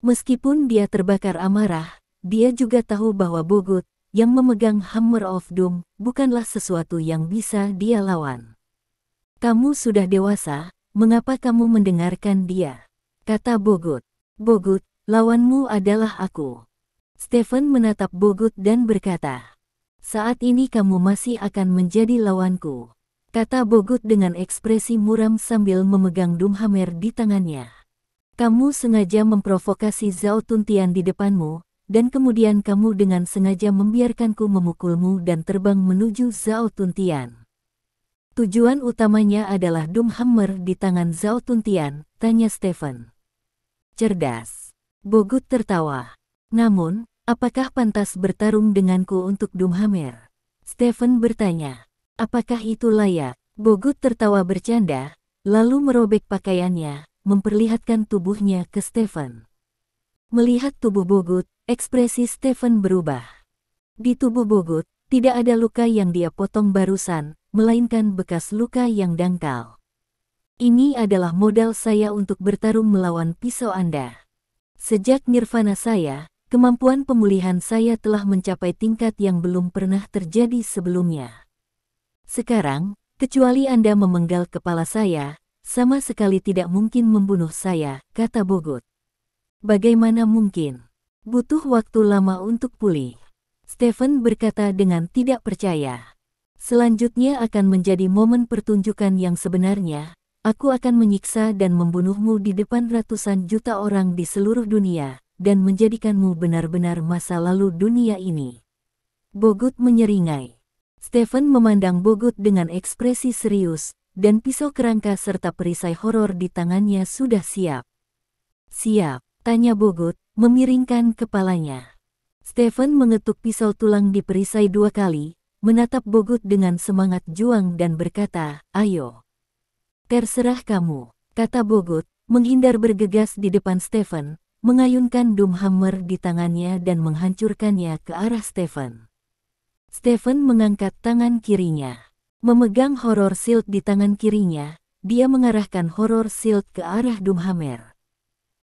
Meskipun dia terbakar amarah, dia juga tahu bahwa Bogut, yang memegang Hammer of Doom, bukanlah sesuatu yang bisa dia lawan. Kamu sudah dewasa, mengapa kamu mendengarkan dia? Kata Bogut. Bogut, lawanmu adalah aku. Stephen menatap Bogut dan berkata, saat ini kamu masih akan menjadi lawanku, kata Bogut dengan ekspresi muram sambil memegang Doom Hammer di tangannya. Kamu sengaja memprovokasi Zhao Tuntian di depanmu, dan kemudian kamu dengan sengaja membiarkanku memukulmu dan terbang menuju Zhao Tuntian. Tujuan utamanya adalah Doom Hammer di tangan Zhao Tuntian, tanya Stephen. Cerdas. Bogut tertawa. Namun, apakah pantas bertarung denganku untuk Doom Hammer? Stephen bertanya. Apakah itu layak? Bogut tertawa bercanda, lalu merobek pakaiannya, memperlihatkan tubuhnya ke Stephen. Melihat tubuh Bogut, ekspresi Stephen berubah. Di tubuh Bogut, tidak ada luka yang dia potong barusan, melainkan bekas luka yang dangkal. Ini adalah modal saya untuk bertarung melawan pisau Anda. Sejak nirvana saya, kemampuan pemulihan saya telah mencapai tingkat yang belum pernah terjadi sebelumnya. Sekarang, kecuali Anda memenggal kepala saya, sama sekali tidak mungkin membunuh saya, kata Bogut. Bagaimana mungkin? Butuh waktu lama untuk pulih. Stephen berkata dengan tidak percaya. Selanjutnya akan menjadi momen pertunjukan yang sebenarnya. Aku akan menyiksa dan membunuhmu di depan ratusan juta orang di seluruh dunia, dan menjadikanmu benar-benar masa lalu dunia ini. Bogut menyeringai. Stephen memandang Bogut dengan ekspresi serius, dan pisau kerangka serta perisai horor di tangannya sudah siap. Siap, tanya Bogut, memiringkan kepalanya. Stephen mengetuk pisau tulang di perisai 2 kali, menatap Bogut dengan semangat juang dan berkata, "Ayo." "Terserah kamu," kata Bogut, menghindar bergegas di depan Stephen, mengayunkan Doomhammer di tangannya dan menghancurkannya ke arah Stephen. Stephen mengangkat tangan kirinya. Memegang Horror Shield di tangan kirinya, dia mengarahkan Horror Shield ke arah Doomhammer.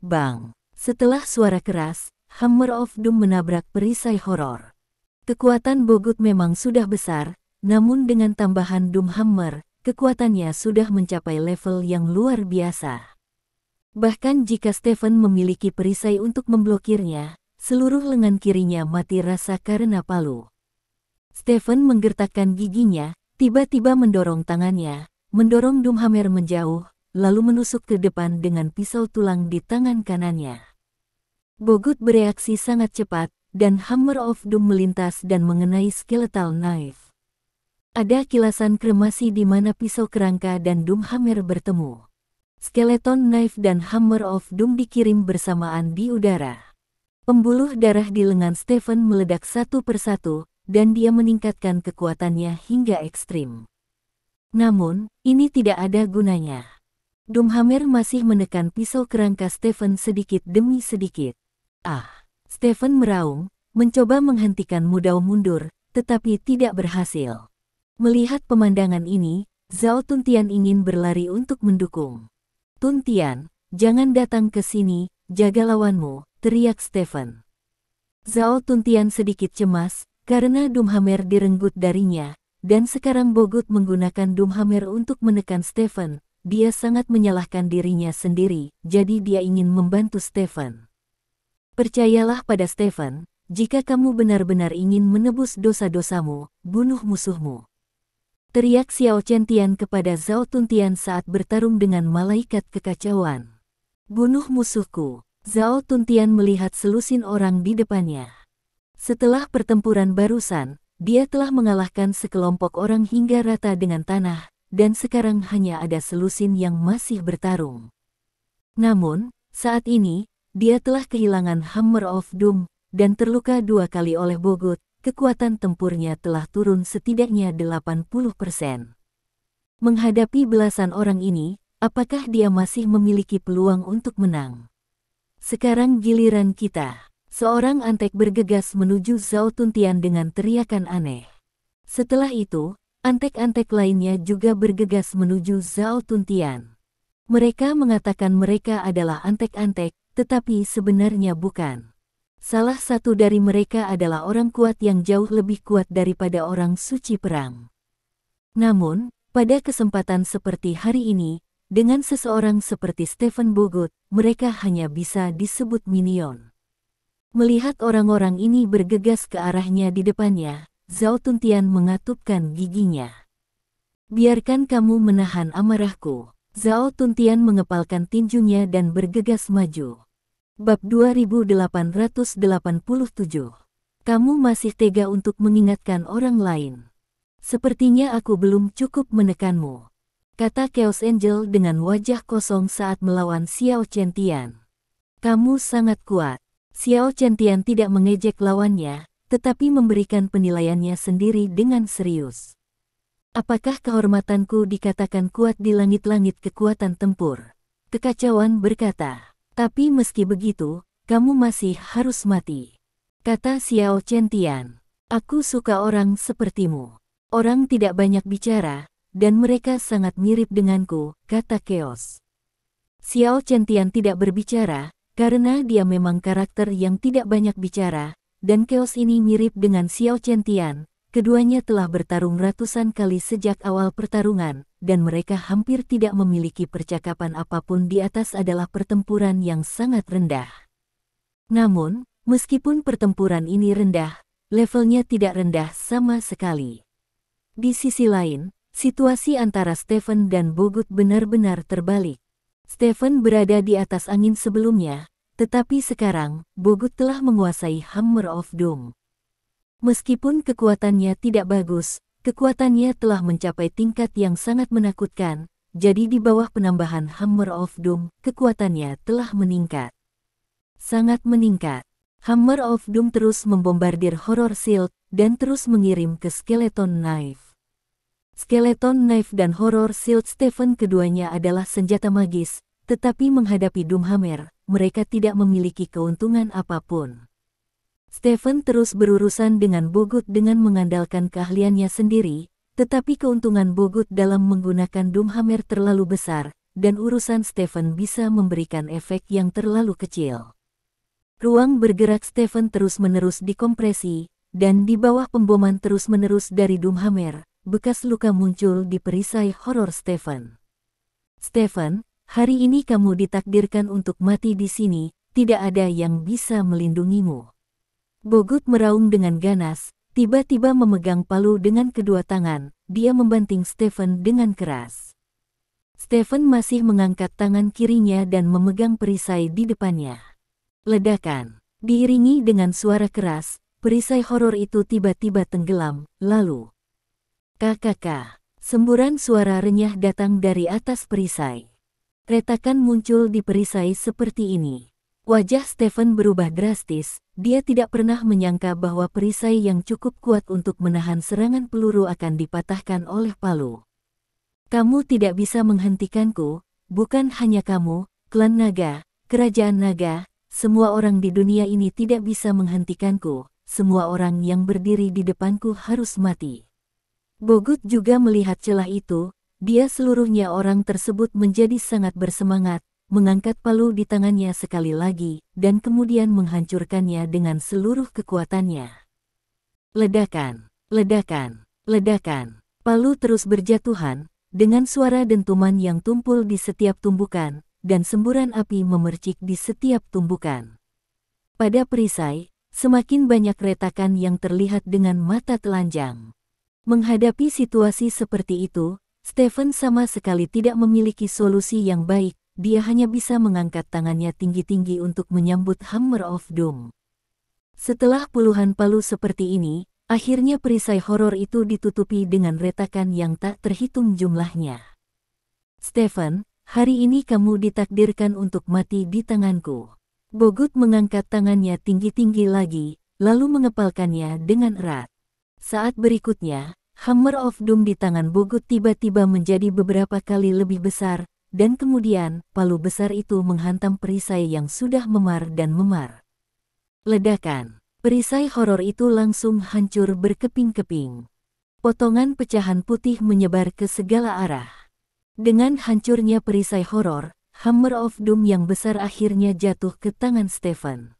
Bang! Setelah suara keras, Hammer of Doom menabrak perisai horor. Kekuatan Bogut memang sudah besar, namun dengan tambahan Doomhammer, kekuatannya sudah mencapai level yang luar biasa. Bahkan jika Stephen memiliki perisai untuk memblokirnya, seluruh lengan kirinya mati rasa karena palu. Stephen menggertakkan giginya, tiba-tiba mendorong tangannya, mendorong Doomhammer menjauh, lalu menusuk ke depan dengan pisau tulang di tangan kanannya. Bogut bereaksi sangat cepat, dan Hammer of Doom melintas dan mengenai Skeletal Knife. Ada kilasan kremasi di mana pisau kerangka dan Doomhammer bertemu. Skeleton Knife dan Hammer of Doom dikirim bersamaan di udara. Pembuluh darah di lengan Stephen meledak satu persatu, dan dia meningkatkan kekuatannya hingga ekstrim. Namun, ini tidak ada gunanya. Doomhammer masih menekan pisau kerangka Stephen sedikit demi sedikit. Stephen meraung, mencoba menghentikan Mudau mundur, tetapi tidak berhasil. Melihat pemandangan ini, Zhao Tuntian ingin berlari untuk mendukung. "Tuntian, jangan datang ke sini, jaga lawanmu," teriak Stephen. Zhao Tuntian sedikit cemas, karena Doomhammer direnggut darinya, dan sekarang Bogut menggunakan Doomhammer untuk menekan Stephen. Dia sangat menyalahkan dirinya sendiri, jadi dia ingin membantu Stephen. "Percayalah pada Stephen, jika kamu benar-benar ingin menebus dosa-dosamu, bunuh musuhmu," teriak Xiao Chen-Tian kepada Zhao Tuntian saat bertarung dengan malaikat kekacauan. "Bunuh musuhku." Zhao Tuntian melihat selusin orang di depannya. Setelah pertempuran barusan, dia telah mengalahkan sekelompok orang hingga rata dengan tanah, dan sekarang hanya ada selusin yang masih bertarung. Namun, saat ini, dia telah kehilangan Hammer of Doom, dan terluka 2 kali oleh Bogut. Kekuatan tempurnya telah turun setidaknya 80%. Menghadapi belasan orang ini, apakah dia masih memiliki peluang untuk menang? "Sekarang giliran kita." Seorang antek bergegas menuju Zhao Tuntian dengan teriakan aneh. Setelah itu, antek-antek lainnya juga bergegas menuju Zhao Tuntian. Mereka mengatakan mereka adalah antek-antek, tetapi sebenarnya bukan. Salah satu dari mereka adalah orang kuat yang jauh lebih kuat daripada orang suci perang. Namun, pada kesempatan seperti hari ini, dengan seseorang seperti Stephen Bogut, mereka hanya bisa disebut minion. Melihat orang-orang ini bergegas ke arahnya di depannya, Zhao Tuntian mengatupkan giginya. "Biarkan kamu menahan amarahku." Zhao Tuntian mengepalkan tinjunya dan bergegas maju. Bab 2887. Kamu masih tega untuk mengingatkan orang lain. "Sepertinya aku belum cukup menekanmu," kata Chaos Angel dengan wajah kosong saat melawan Xiao Chen-Tian. "Kamu sangat kuat." Xiao Chen-Tian tidak mengejek lawannya, tetapi memberikan penilaiannya sendiri dengan serius. "Apakah kehormatanku dikatakan kuat di langit-langit kekuatan tempur?" Kekacauan berkata. "Tapi meski begitu, kamu masih harus mati," kata Xiao Chen-Tian. "Aku suka orang sepertimu. Orang tidak banyak bicara, dan mereka sangat mirip denganku," kata Chaos. Xiao Chen-Tian tidak berbicara, karena dia memang karakter yang tidak banyak bicara, dan Chaos ini mirip dengan Xiao Chen-Tian. Keduanya telah bertarung ratusan kali sejak awal pertarungan, dan mereka hampir tidak memiliki percakapan apapun di atas adalah pertempuran yang sangat rendah. Namun, meskipun pertempuran ini rendah, levelnya tidak rendah sama sekali. Di sisi lain, situasi antara Stephen dan Bogut benar-benar terbalik. Stephen berada di atas angin sebelumnya, tetapi sekarang, Bogut telah menguasai Hammer of Doom. Meskipun kekuatannya tidak bagus, kekuatannya telah mencapai tingkat yang sangat menakutkan, jadi di bawah penambahan Hammer of Doom, kekuatannya telah meningkat. Sangat meningkat. Hammer of Doom terus membombardir Horror Shield, dan terus mengirim ke Skeleton Knife. Skeleton Knife dan Horror Shield Stephen keduanya adalah senjata magis, tetapi menghadapi Doomhammer, mereka tidak memiliki keuntungan apapun. Stephen terus berurusan dengan Bogut dengan mengandalkan keahliannya sendiri, tetapi keuntungan Bogut dalam menggunakan Doomhammer terlalu besar, dan urusan Stephen bisa memberikan efek yang terlalu kecil. Ruang bergerak Stephen terus-menerus dikompresi, dan di bawah pemboman terus-menerus dari Doomhammer, bekas luka muncul di perisai horor Stephen. Stephen, hari ini kamu ditakdirkan untuk mati di sini, tidak ada yang bisa melindungimu. Bogut meraung dengan ganas, tiba-tiba memegang palu dengan kedua tangan, dia membanting Stephen dengan keras. Stephen masih mengangkat tangan kirinya dan memegang perisai di depannya. Ledakan, diiringi dengan suara keras, perisai horor itu tiba-tiba tenggelam, lalu kakak, semburan suara renyah datang dari atas perisai. Retakan muncul di perisai seperti ini. Wajah Stephen berubah drastis, dia tidak pernah menyangka bahwa perisai yang cukup kuat untuk menahan serangan peluru akan dipatahkan oleh palu. Kamu tidak bisa menghentikanku, bukan hanya kamu, klan naga, kerajaan naga, semua orang di dunia ini tidak bisa menghentikanku, semua orang yang berdiri di depanku harus mati. Bogut juga melihat celah itu, dia seluruhnya orang tersebut menjadi sangat bersemangat, mengangkat palu di tangannya sekali lagi, dan kemudian menghancurkannya dengan seluruh kekuatannya. Ledakan, ledakan, ledakan, palu terus berjatuhan, dengan suara dentuman yang tumpul di setiap tumbukan, dan semburan api memercik di setiap tumbukan. Pada perisai, semakin banyak retakan yang terlihat dengan mata telanjang. Menghadapi situasi seperti itu, Stephen sama sekali tidak memiliki solusi yang baik, dia hanya bisa mengangkat tangannya tinggi-tinggi untuk menyambut Hammer of Doom. Setelah puluhan palu seperti ini, akhirnya perisai horor itu ditutupi dengan retakan yang tak terhitung jumlahnya. Stephen, hari ini kamu ditakdirkan untuk mati di tanganku. Bogut mengangkat tangannya tinggi-tinggi lagi, lalu mengepalkannya dengan erat. Saat berikutnya, Hammer of Doom di tangan Bogut tiba-tiba menjadi beberapa kali lebih besar, dan kemudian palu besar itu menghantam perisai yang sudah memar dan memar. Ledakan, perisai horor itu langsung hancur berkeping-keping. Potongan pecahan putih menyebar ke segala arah. Dengan hancurnya perisai horor, Hammer of Doom yang besar akhirnya jatuh ke tangan Stephen.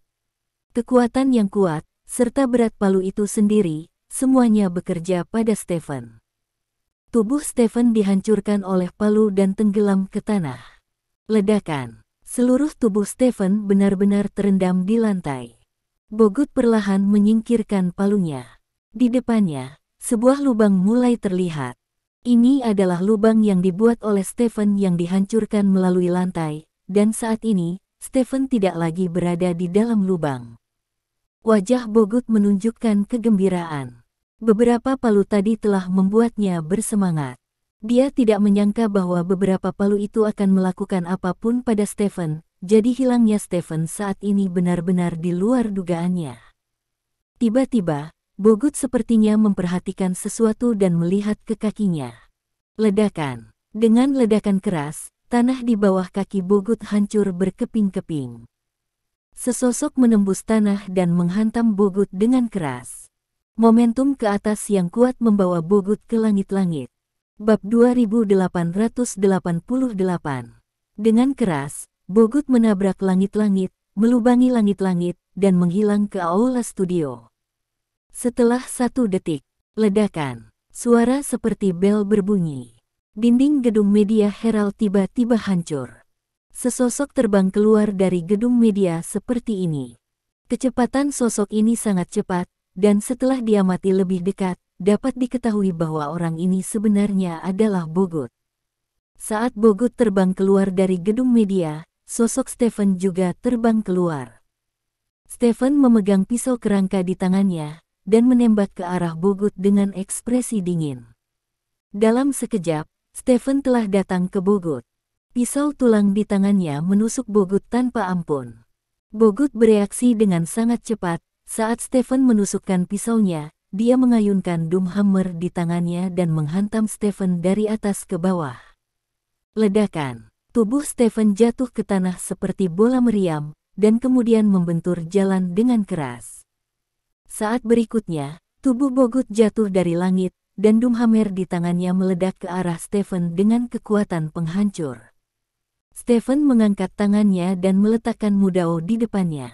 Kekuatan yang kuat, serta berat palu itu sendiri, semuanya bekerja pada Stephen. Tubuh Stephen dihancurkan oleh palu dan tenggelam ke tanah. Ledakan, seluruh tubuh Stephen benar-benar terendam di lantai. Bogut perlahan menyingkirkan palunya. Di depannya, sebuah lubang mulai terlihat. Ini adalah lubang yang dibuat oleh Stephen yang dihancurkan melalui lantai, dan saat ini, Stephen tidak lagi berada di dalam lubang. Wajah Bogut menunjukkan kegembiraan. Beberapa palu tadi telah membuatnya bersemangat. Dia tidak menyangka bahwa beberapa palu itu akan melakukan apapun pada Stephen, jadi hilangnya Stephen saat ini benar-benar di luar dugaannya. Tiba-tiba, Bogut sepertinya memperhatikan sesuatu dan melihat ke kakinya. Ledakan. Dengan ledakan keras, tanah di bawah kaki Bogut hancur berkeping-keping. Sesosok menembus tanah dan menghantam Bogut dengan keras. Momentum ke atas yang kuat membawa Bogut ke langit-langit. Bab 2888. Dengan keras, Bogut menabrak langit-langit, melubangi langit-langit, dan menghilang ke aula studio. Setelah 1 detik, ledakan, suara seperti bel berbunyi. Dinding gedung media Herald tiba-tiba hancur. Sesosok terbang keluar dari gedung media seperti ini. Kecepatan sosok ini sangat cepat, dan setelah diamati lebih dekat, dapat diketahui bahwa orang ini sebenarnya adalah Bogut. Saat Bogut terbang keluar dari gedung media, sosok Stephen juga terbang keluar. Stephen memegang pisau kerangka di tangannya dan menembak ke arah Bogut dengan ekspresi dingin. Dalam sekejap, Stephen telah datang ke Bogut. Pisau tulang di tangannya menusuk Bogut tanpa ampun. Bogut bereaksi dengan sangat cepat. Saat Stephen menusukkan pisaunya, dia mengayunkan Doomhammer di tangannya dan menghantam Stephen dari atas ke bawah. Ledakan. Tubuh Stephen jatuh ke tanah seperti bola meriam, dan kemudian membentur jalan dengan keras. Saat berikutnya, tubuh Bogut jatuh dari langit, dan Doomhammer di tangannya meledak ke arah Stephen dengan kekuatan penghancur. Stephen mengangkat tangannya dan meletakkan Mudao di depannya.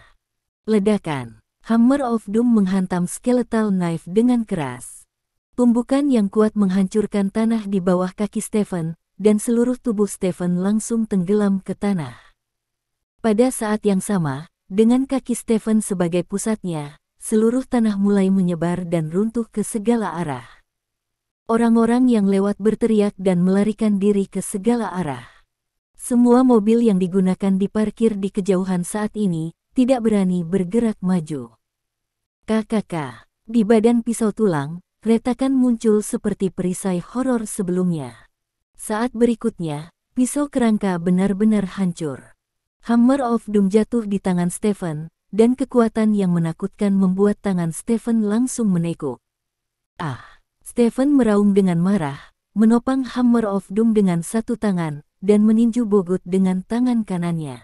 Ledakan. Hammer of Doom menghantam skeletal knife dengan keras. Tumbukan yang kuat menghancurkan tanah di bawah kaki Stephen, dan seluruh tubuh Stephen langsung tenggelam ke tanah. Pada saat yang sama, dengan kaki Stephen sebagai pusatnya, seluruh tanah mulai menyebar dan runtuh ke segala arah. Orang-orang yang lewat berteriak dan melarikan diri ke segala arah. Semua mobil yang digunakan diparkir di kejauhan saat ini, tidak berani bergerak maju. KKK. Di badan pisau tulang, retakan muncul seperti perisai horor sebelumnya. Saat berikutnya, pisau kerangka benar-benar hancur. Hammer of Doom jatuh di tangan Stephen, dan kekuatan yang menakutkan membuat tangan Stephen langsung menekuk. Stephen meraung dengan marah, menopang Hammer of Doom dengan satu tangan, dan meninju Bogut dengan tangan kanannya.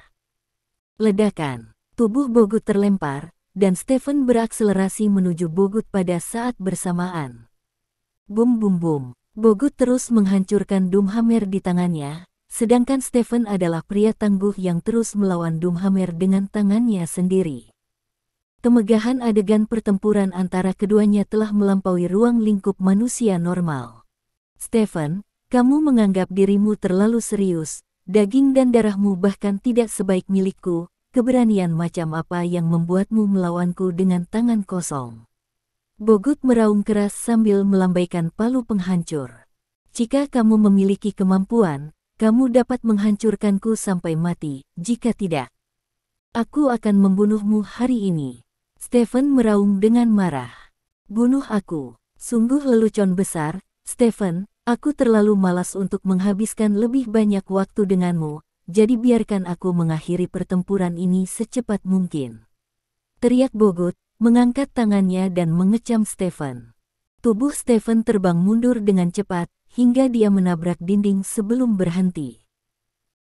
Ledakan. Tubuh Bogut terlempar, dan Stephen berakselerasi menuju Bogut pada saat bersamaan. Bum bum bum. Bogut terus menghancurkan Doomhammer di tangannya, sedangkan Stephen adalah pria tangguh yang terus melawan Doomhammer dengan tangannya sendiri. Kemegahan adegan pertempuran antara keduanya telah melampaui ruang lingkup manusia normal. Stephen, kamu menganggap dirimu terlalu serius, daging dan darahmu bahkan tidak sebaik milikku. Keberanian macam apa yang membuatmu melawanku dengan tangan kosong? Bogut meraung keras sambil melambaikan palu penghancur. Jika kamu memiliki kemampuan, kamu dapat menghancurkanku sampai mati. Jika tidak, aku akan membunuhmu hari ini. Stephen meraung dengan marah. Bunuh aku. Sungguh lelucon besar, Stephen. Aku terlalu malas untuk menghabiskan lebih banyak waktu denganmu. Jadi biarkan aku mengakhiri pertempuran ini secepat mungkin. Teriak Bogut, mengangkat tangannya dan mengecam Stephen. Tubuh Stephen terbang mundur dengan cepat, hingga dia menabrak dinding sebelum berhenti.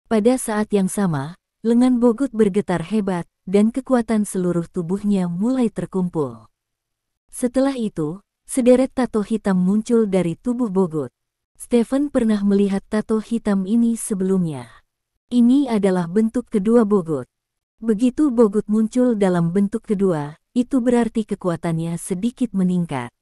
Pada saat yang sama, lengan Bogut bergetar hebat, dan kekuatan seluruh tubuhnya mulai terkumpul. Setelah itu, sederet tato hitam muncul dari tubuh Bogut. Stephen pernah melihat tato hitam ini sebelumnya. Ini adalah bentuk kedua Bogut. Begitu Bogut muncul dalam bentuk kedua, itu berarti kekuatannya sedikit meningkat.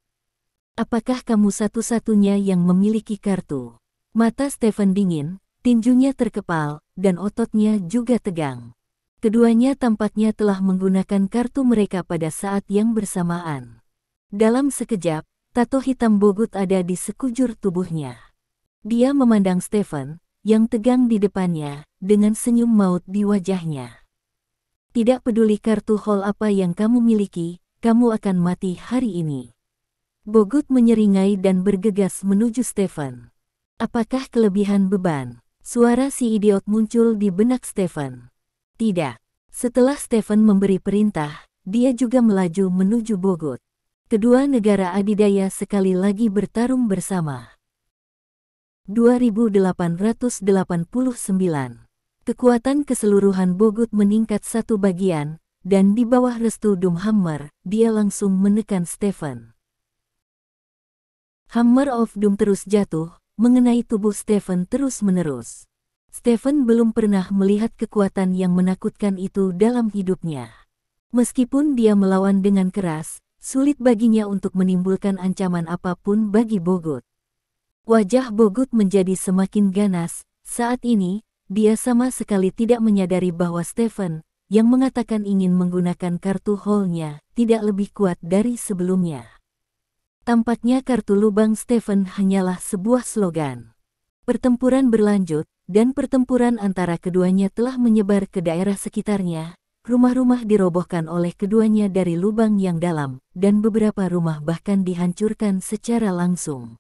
Apakah kamu satu-satunya yang memiliki kartu? Mata Stephen dingin, tinjunya terkepal, dan ototnya juga tegang. Keduanya tampaknya telah menggunakan kartu mereka pada saat yang bersamaan. Dalam sekejap, tato hitam Bogut ada di sekujur tubuhnya. Dia memandang Stephen, yang tegang di depannya, dengan senyum maut di wajahnya. Tidak peduli kartu hall apa yang kamu miliki, kamu akan mati hari ini. Bogut menyeringai dan bergegas menuju Stephen. Apakah kelebihan beban? Suara si idiot muncul di benak Stephen. Tidak. Setelah Stephen memberi perintah, dia juga melaju menuju Bogut. Kedua negara adidaya sekali lagi bertarung bersama. 2889. Kekuatan keseluruhan Bogut meningkat satu bagian, dan di bawah restu Doomhammer, dia langsung menekan Stephen. Hammer of Doom terus jatuh, mengenai tubuh Stephen terus-menerus. Stephen belum pernah melihat kekuatan yang menakutkan itu dalam hidupnya. Meskipun dia melawan dengan keras, sulit baginya untuk menimbulkan ancaman apapun bagi Bogut. Wajah Bogut menjadi semakin ganas. Saat ini, dia sama sekali tidak menyadari bahwa Stephen, yang mengatakan ingin menggunakan kartu hall-nya, tidak lebih kuat dari sebelumnya. Tampaknya kartu lubang Stephen hanyalah sebuah slogan. Pertempuran berlanjut, dan pertempuran antara keduanya telah menyebar ke daerah sekitarnya. Rumah-rumah dirobohkan oleh keduanya dari lubang yang dalam, dan beberapa rumah bahkan dihancurkan secara langsung.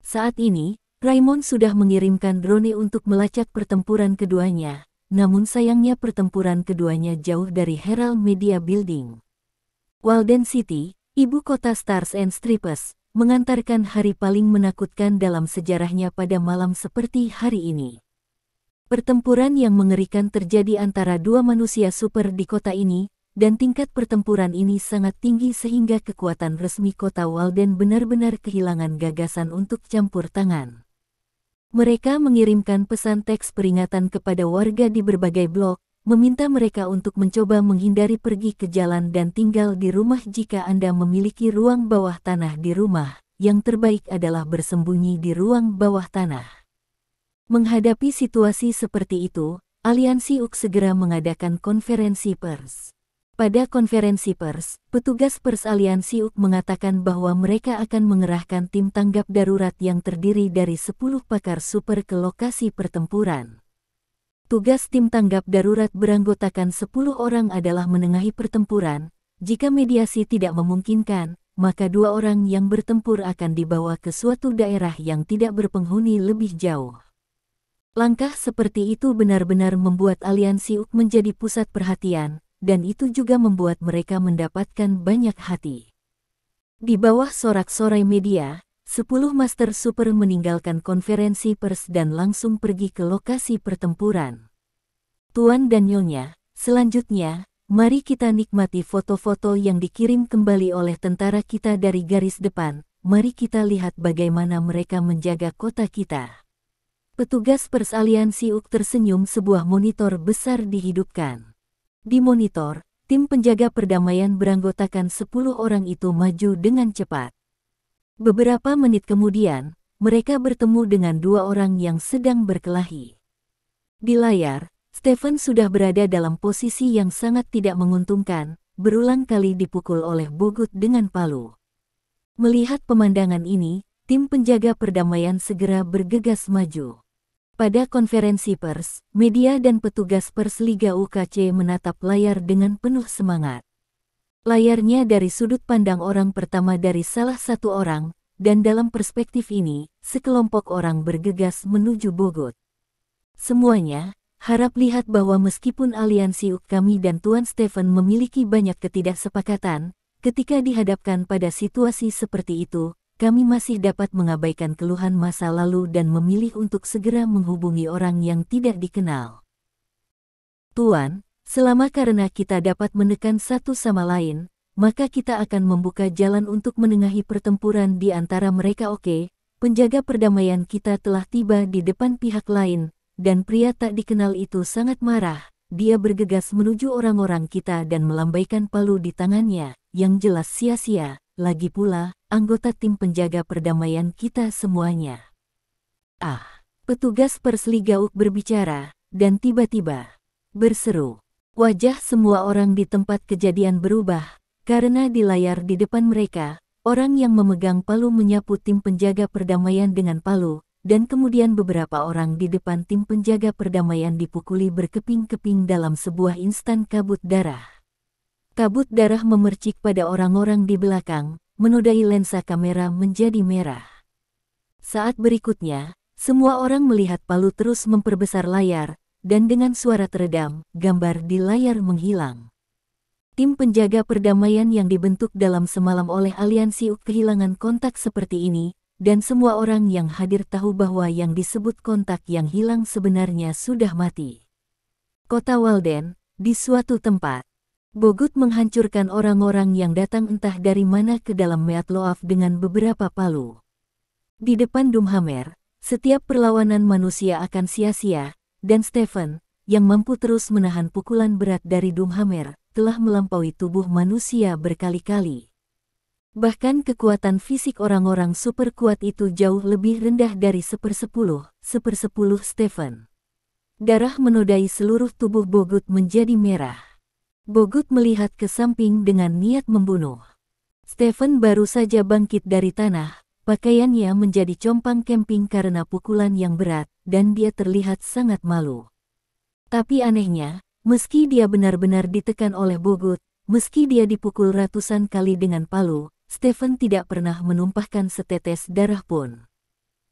Saat ini, Raymond sudah mengirimkan drone untuk melacak pertempuran keduanya, namun sayangnya pertempuran keduanya jauh dari Herald Media Building. Walden City, ibu kota Stars and Stripes, mengantarkan hari paling menakutkan dalam sejarahnya pada malam seperti hari ini. Pertempuran yang mengerikan terjadi antara dua manusia super di kota ini, dan tingkat pertempuran ini sangat tinggi sehingga kekuatan resmi kota Walden benar-benar kehilangan gagasan untuk campur tangan. Mereka mengirimkan pesan teks peringatan kepada warga di berbagai blok, meminta mereka untuk mencoba menghindari pergi ke jalan dan tinggal di rumah jika Anda memiliki ruang bawah tanah di rumah. Yang terbaik adalah bersembunyi di ruang bawah tanah. Menghadapi situasi seperti itu, Aliansi UK segera mengadakan konferensi pers. Pada konferensi pers, petugas pers Aliansi UK mengatakan bahwa mereka akan mengerahkan tim tanggap darurat yang terdiri dari 10 pakar super ke lokasi pertempuran. Tugas tim tanggap darurat beranggotakan 10 orang adalah menengahi pertempuran. Jika mediasi tidak memungkinkan, maka 2 orang yang bertempur akan dibawa ke suatu daerah yang tidak berpenghuni lebih jauh. Langkah seperti itu benar-benar membuat Aliansi UK menjadi pusat perhatian, dan itu juga membuat mereka mendapatkan banyak hati. Di bawah sorak-sorai media, 10 Master Super meninggalkan konferensi pers dan langsung pergi ke lokasi pertempuran. Tuan dan Nyonya, selanjutnya, mari kita nikmati foto-foto yang dikirim kembali oleh tentara kita dari garis depan. Mari kita lihat bagaimana mereka menjaga kota kita. Petugas pers Aliansi UK tersenyum, sebuah monitor besar dihidupkan. Di monitor, tim penjaga perdamaian beranggotakan 10 orang itu maju dengan cepat. Beberapa menit kemudian, mereka bertemu dengan 2 orang yang sedang berkelahi. Di layar, Stephen sudah berada dalam posisi yang sangat tidak menguntungkan, berulang kali dipukul oleh Bogut dengan palu. Melihat pemandangan ini, tim penjaga perdamaian segera bergegas maju. Pada konferensi pers, media dan petugas pers Liga UKC menatap layar dengan penuh semangat. Layarnya dari sudut pandang orang pertama dari salah satu orang, dan dalam perspektif ini, sekelompok orang bergegas menuju Bogut. Semuanya harap lihat bahwa meskipun Aliansi UK kami dan Tuan Stephen memiliki banyak ketidaksepakatan, ketika dihadapkan pada situasi seperti itu, kami masih dapat mengabaikan keluhan masa lalu dan memilih untuk segera menghubungi orang yang tidak dikenal. Tuan, selama karena kita dapat menekan satu sama lain, maka kita akan membuka jalan untuk menengahi pertempuran di antara mereka. Oke, penjaga perdamaian kita telah tiba di depan pihak lain, dan pria tak dikenal itu sangat marah. Dia bergegas menuju orang-orang kita dan melambaikan palu di tangannya, yang jelas sia-sia. Lagi pula, anggota tim penjaga perdamaian kita semuanya. Petugas pers Liga UK berbicara, dan tiba-tiba berseru. Wajah semua orang di tempat kejadian berubah, karena di layar di depan mereka, orang yang memegang palu menyapu tim penjaga perdamaian dengan palu, dan kemudian beberapa orang di depan tim penjaga perdamaian dipukuli berkeping-keping dalam sebuah instan kabut darah. Kabut darah memercik pada orang-orang di belakang, menodai lensa kamera menjadi merah. Saat berikutnya, semua orang melihat palu terus memperbesar layar, dan dengan suara teredam, gambar di layar menghilang. Tim penjaga perdamaian yang dibentuk dalam semalam oleh Aliansi UK kehilangan kontak seperti ini, dan semua orang yang hadir tahu bahwa yang disebut kontak yang hilang sebenarnya sudah mati. Kota Walden, di suatu tempat. Bogut menghancurkan orang-orang yang datang entah dari mana ke dalam Meatloaf dengan beberapa palu. Di depan Doomhammer, setiap perlawanan manusia akan sia-sia, dan Stephen, yang mampu terus menahan pukulan berat dari Doomhammer, telah melampaui tubuh manusia berkali-kali. Bahkan kekuatan fisik orang-orang super kuat itu jauh lebih rendah dari 1/10 Stephen. Darah menodai seluruh tubuh Bogut menjadi merah. Bogut melihat ke samping dengan niat membunuh. Stephen baru saja bangkit dari tanah, pakaiannya menjadi compang camping karena pukulan yang berat, dan dia terlihat sangat malu. Tapi anehnya, meski dia benar-benar ditekan oleh Bogut, meski dia dipukul ratusan kali dengan palu, Stephen tidak pernah menumpahkan setetes darah pun.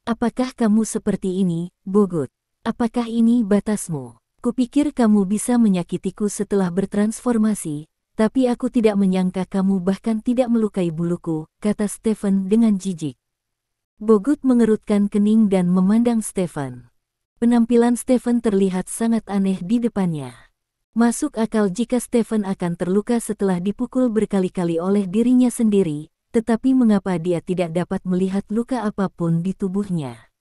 Apakah kamu seperti ini, Bogut? Apakah ini batasmu? Kupikir kamu bisa menyakitiku setelah bertransformasi, tapi aku tidak menyangka kamu bahkan tidak melukai buluku, kata Stephen dengan jijik. Bogut mengerutkan kening dan memandang Stephen. Penampilan Stephen terlihat sangat aneh di depannya. Masuk akal jika Stephen akan terluka setelah dipukul berkali-kali oleh dirinya sendiri, tetapi mengapa dia tidak dapat melihat luka apapun di tubuhnya?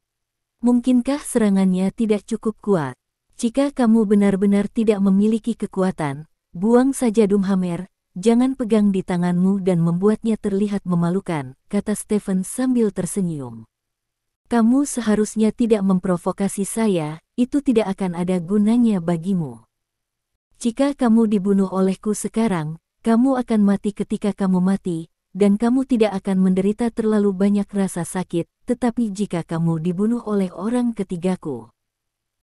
Mungkinkah serangannya tidak cukup kuat? Jika kamu benar-benar tidak memiliki kekuatan, buang saja Doomhammer, jangan pegang di tanganmu dan membuatnya terlihat memalukan, kata Stephen sambil tersenyum. Kamu seharusnya tidak memprovokasi saya, itu tidak akan ada gunanya bagimu. Jika kamu dibunuh olehku sekarang, kamu akan mati ketika kamu mati, dan kamu tidak akan menderita terlalu banyak rasa sakit, tetapi jika kamu dibunuh oleh orang ketigaku.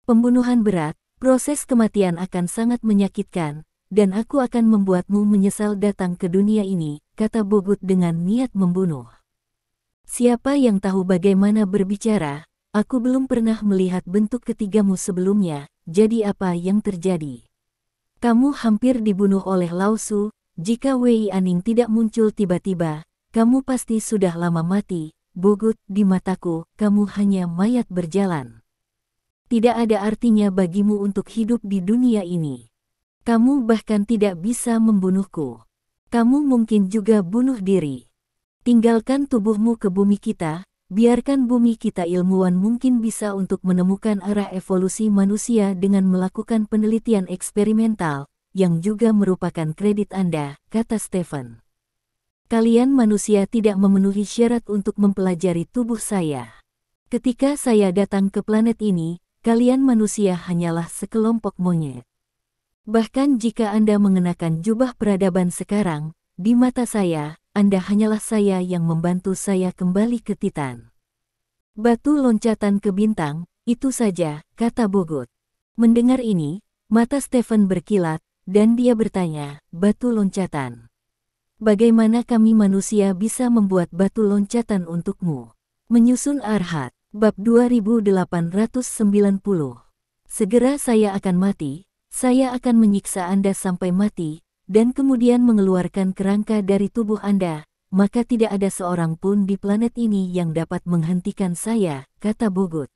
Pembunuhan berat, proses kematian akan sangat menyakitkan, dan aku akan membuatmu menyesal datang ke dunia ini, kata Bogut dengan niat membunuh. Siapa yang tahu bagaimana berbicara, aku belum pernah melihat bentuk ketigamu sebelumnya, jadi apa yang terjadi? Kamu hampir dibunuh oleh Lao Su. Jika Wei Aning tidak muncul tiba-tiba, kamu pasti sudah lama mati, Bogut, di mataku, kamu hanya mayat berjalan. Tidak ada artinya bagimu untuk hidup di dunia ini. Kamu bahkan tidak bisa membunuhku. Kamu mungkin juga bunuh diri. Tinggalkan tubuhmu ke bumi kita, biarkan bumi kita ilmuwan mungkin bisa untuk menemukan arah evolusi manusia dengan melakukan penelitian eksperimental, yang juga merupakan kredit Anda, kata Stephen. Kalian manusia tidak memenuhi syarat untuk mempelajari tubuh saya. Ketika saya datang ke planet ini, kalian manusia hanyalah sekelompok monyet. Bahkan jika Anda mengenakan jubah peradaban sekarang, di mata saya, Anda hanyalah saya yang membantu saya kembali ke Titan. Batu loncatan ke bintang, itu saja, kata Bogut. Mendengar ini, mata Stephen berkilat, dan dia bertanya, batu loncatan. Bagaimana kami manusia bisa membuat batu loncatan untukmu? Menyusun Arhat, bab 2890. Segera saya akan mati, saya akan menyiksa Anda sampai mati, dan kemudian mengeluarkan kerangka dari tubuh Anda, maka tidak ada seorang pun di planet ini yang dapat menghentikan saya, kata Bogut.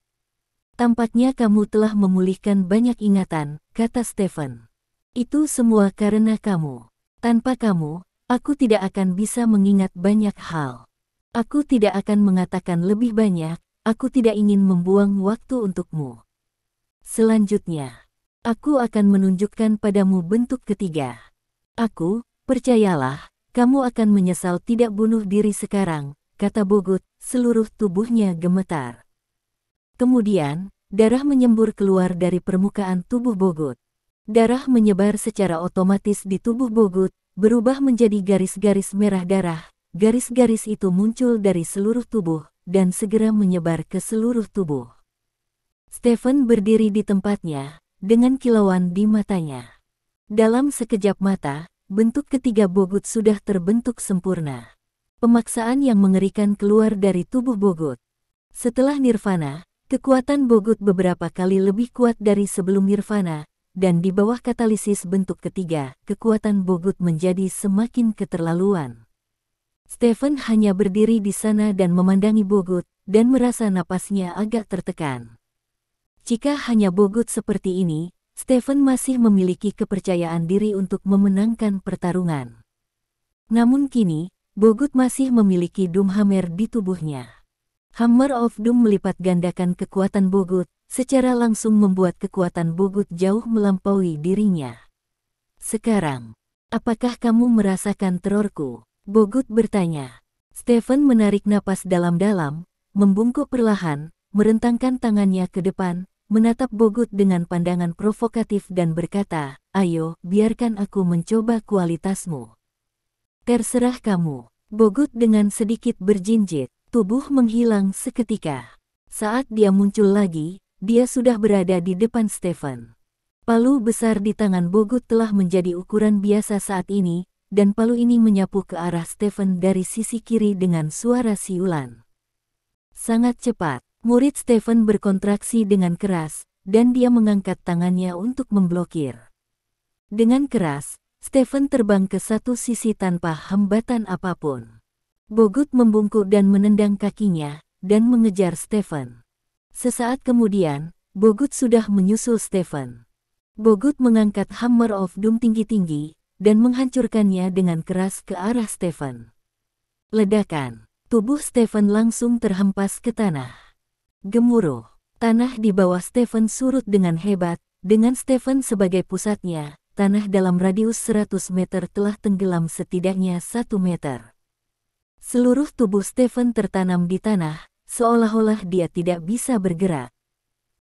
Tampaknya kamu telah memulihkan banyak ingatan, kata Stephen. Itu semua karena kamu. Tanpa kamu, aku tidak akan bisa mengingat banyak hal. Aku tidak akan mengatakan lebih banyak, aku tidak ingin membuang waktu untukmu. Selanjutnya, aku akan menunjukkan padamu bentuk ketiga. Aku, percayalah, kamu akan menyesal tidak bunuh diri sekarang, kata Bogut, seluruh tubuhnya gemetar. Kemudian, darah menyembur keluar dari permukaan tubuh Bogut. Darah menyebar secara otomatis di tubuh Bogut, berubah menjadi garis-garis merah darah. Garis-garis itu muncul dari seluruh tubuh, dan segera menyebar ke seluruh tubuh. Stephen berdiri di tempatnya, dengan kilauan di matanya. Dalam sekejap mata, bentuk ketiga Bogut sudah terbentuk sempurna. Pemaksaan yang mengerikan keluar dari tubuh Bogut. Setelah nirvana, kekuatan Bogut beberapa kali lebih kuat dari sebelum nirvana, dan di bawah katalisis bentuk ketiga, kekuatan Bogut menjadi semakin keterlaluan. Stephen hanya berdiri di sana dan memandangi Bogut, dan merasa napasnya agak tertekan. Jika hanya Bogut seperti ini, Stephen masih memiliki kepercayaan diri untuk memenangkan pertarungan. Namun kini, Bogut masih memiliki Doomhammer di tubuhnya. Hammer of Doom melipat gandakan kekuatan Bogut, secara langsung membuat kekuatan Bogut jauh melampaui dirinya. Sekarang, apakah kamu merasakan terorku? Bogut bertanya. Stephen menarik napas dalam-dalam, membungkuk perlahan, merentangkan tangannya ke depan, menatap Bogut dengan pandangan provokatif dan berkata, ayo, biarkan aku mencoba kualitasmu. Terserah kamu. Bogut dengan sedikit berjinjit, tubuh menghilang seketika. Saat dia muncul lagi, dia sudah berada di depan Stephen. Palu besar di tangan Bogut telah menjadi ukuran biasa saat ini, dan palu ini menyapu ke arah Stephen dari sisi kiri dengan suara siulan. Sangat cepat, murid Stephen berkontraksi dengan keras, dan dia mengangkat tangannya untuk memblokir. Dengan keras, Stephen terbang ke satu sisi tanpa hambatan apapun. Bogut membungkuk dan menendang kakinya, dan mengejar Stephen. Sesaat kemudian, Bogut sudah menyusul Stephen. Bogut mengangkat Hammer of Doom tinggi-tinggi, dan menghancurkannya dengan keras ke arah Stephen. Ledakan, tubuh Stephen langsung terhempas ke tanah. Gemuruh, tanah di bawah Stephen surut dengan hebat, dengan Stephen sebagai pusatnya. Tanah dalam radius 100 meter telah tenggelam setidaknya 1 meter. Seluruh tubuh Stephen tertanam di tanah, seolah-olah dia tidak bisa bergerak.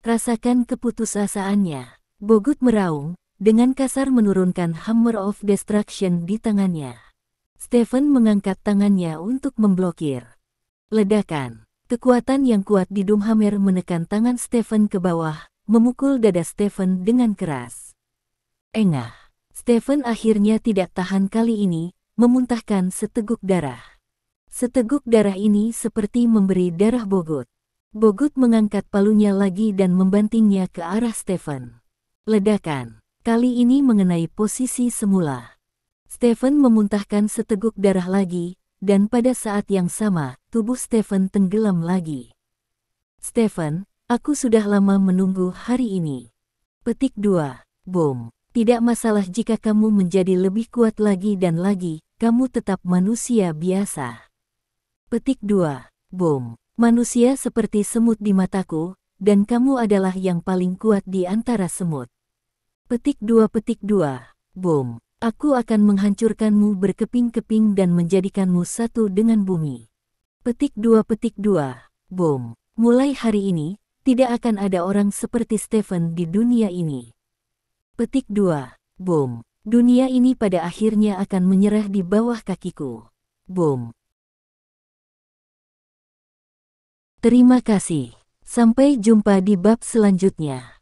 Rasakan keputusasaannya. Bogut meraung, dengan kasar menurunkan Hammer of Destruction di tangannya. Stephen mengangkat tangannya untuk memblokir. Ledakan. Kekuatan yang kuat di Doomhammer menekan tangan Stephen ke bawah, memukul dada Stephen dengan keras. Engah. Stephen akhirnya tidak tahan kali ini, memuntahkan seteguk darah. Seteguk darah ini seperti memberi darah Bogut. Bogut mengangkat palunya lagi dan membantingnya ke arah Stephen. Ledakan. Kali ini mengenai posisi semula. Stephen memuntahkan seteguk darah lagi, dan pada saat yang sama, tubuh Stephen tenggelam lagi. Stephen, aku sudah lama menunggu hari ini. Petik 2. Boom. Tidak masalah jika kamu menjadi lebih kuat lagi dan lagi, kamu tetap manusia biasa. Petik 2. Boom. Manusia seperti semut di mataku, dan kamu adalah yang paling kuat di antara semut. Petik 2. Petik 2. Boom. Aku akan menghancurkanmu berkeping-keping dan menjadikanmu satu dengan bumi. Petik 2. Petik 2. Boom. Mulai hari ini, tidak akan ada orang seperti Stephen di dunia ini. Petik 2. Boom. Dunia ini pada akhirnya akan menyerah di bawah kakiku. Boom. Terima kasih. Sampai jumpa di bab selanjutnya.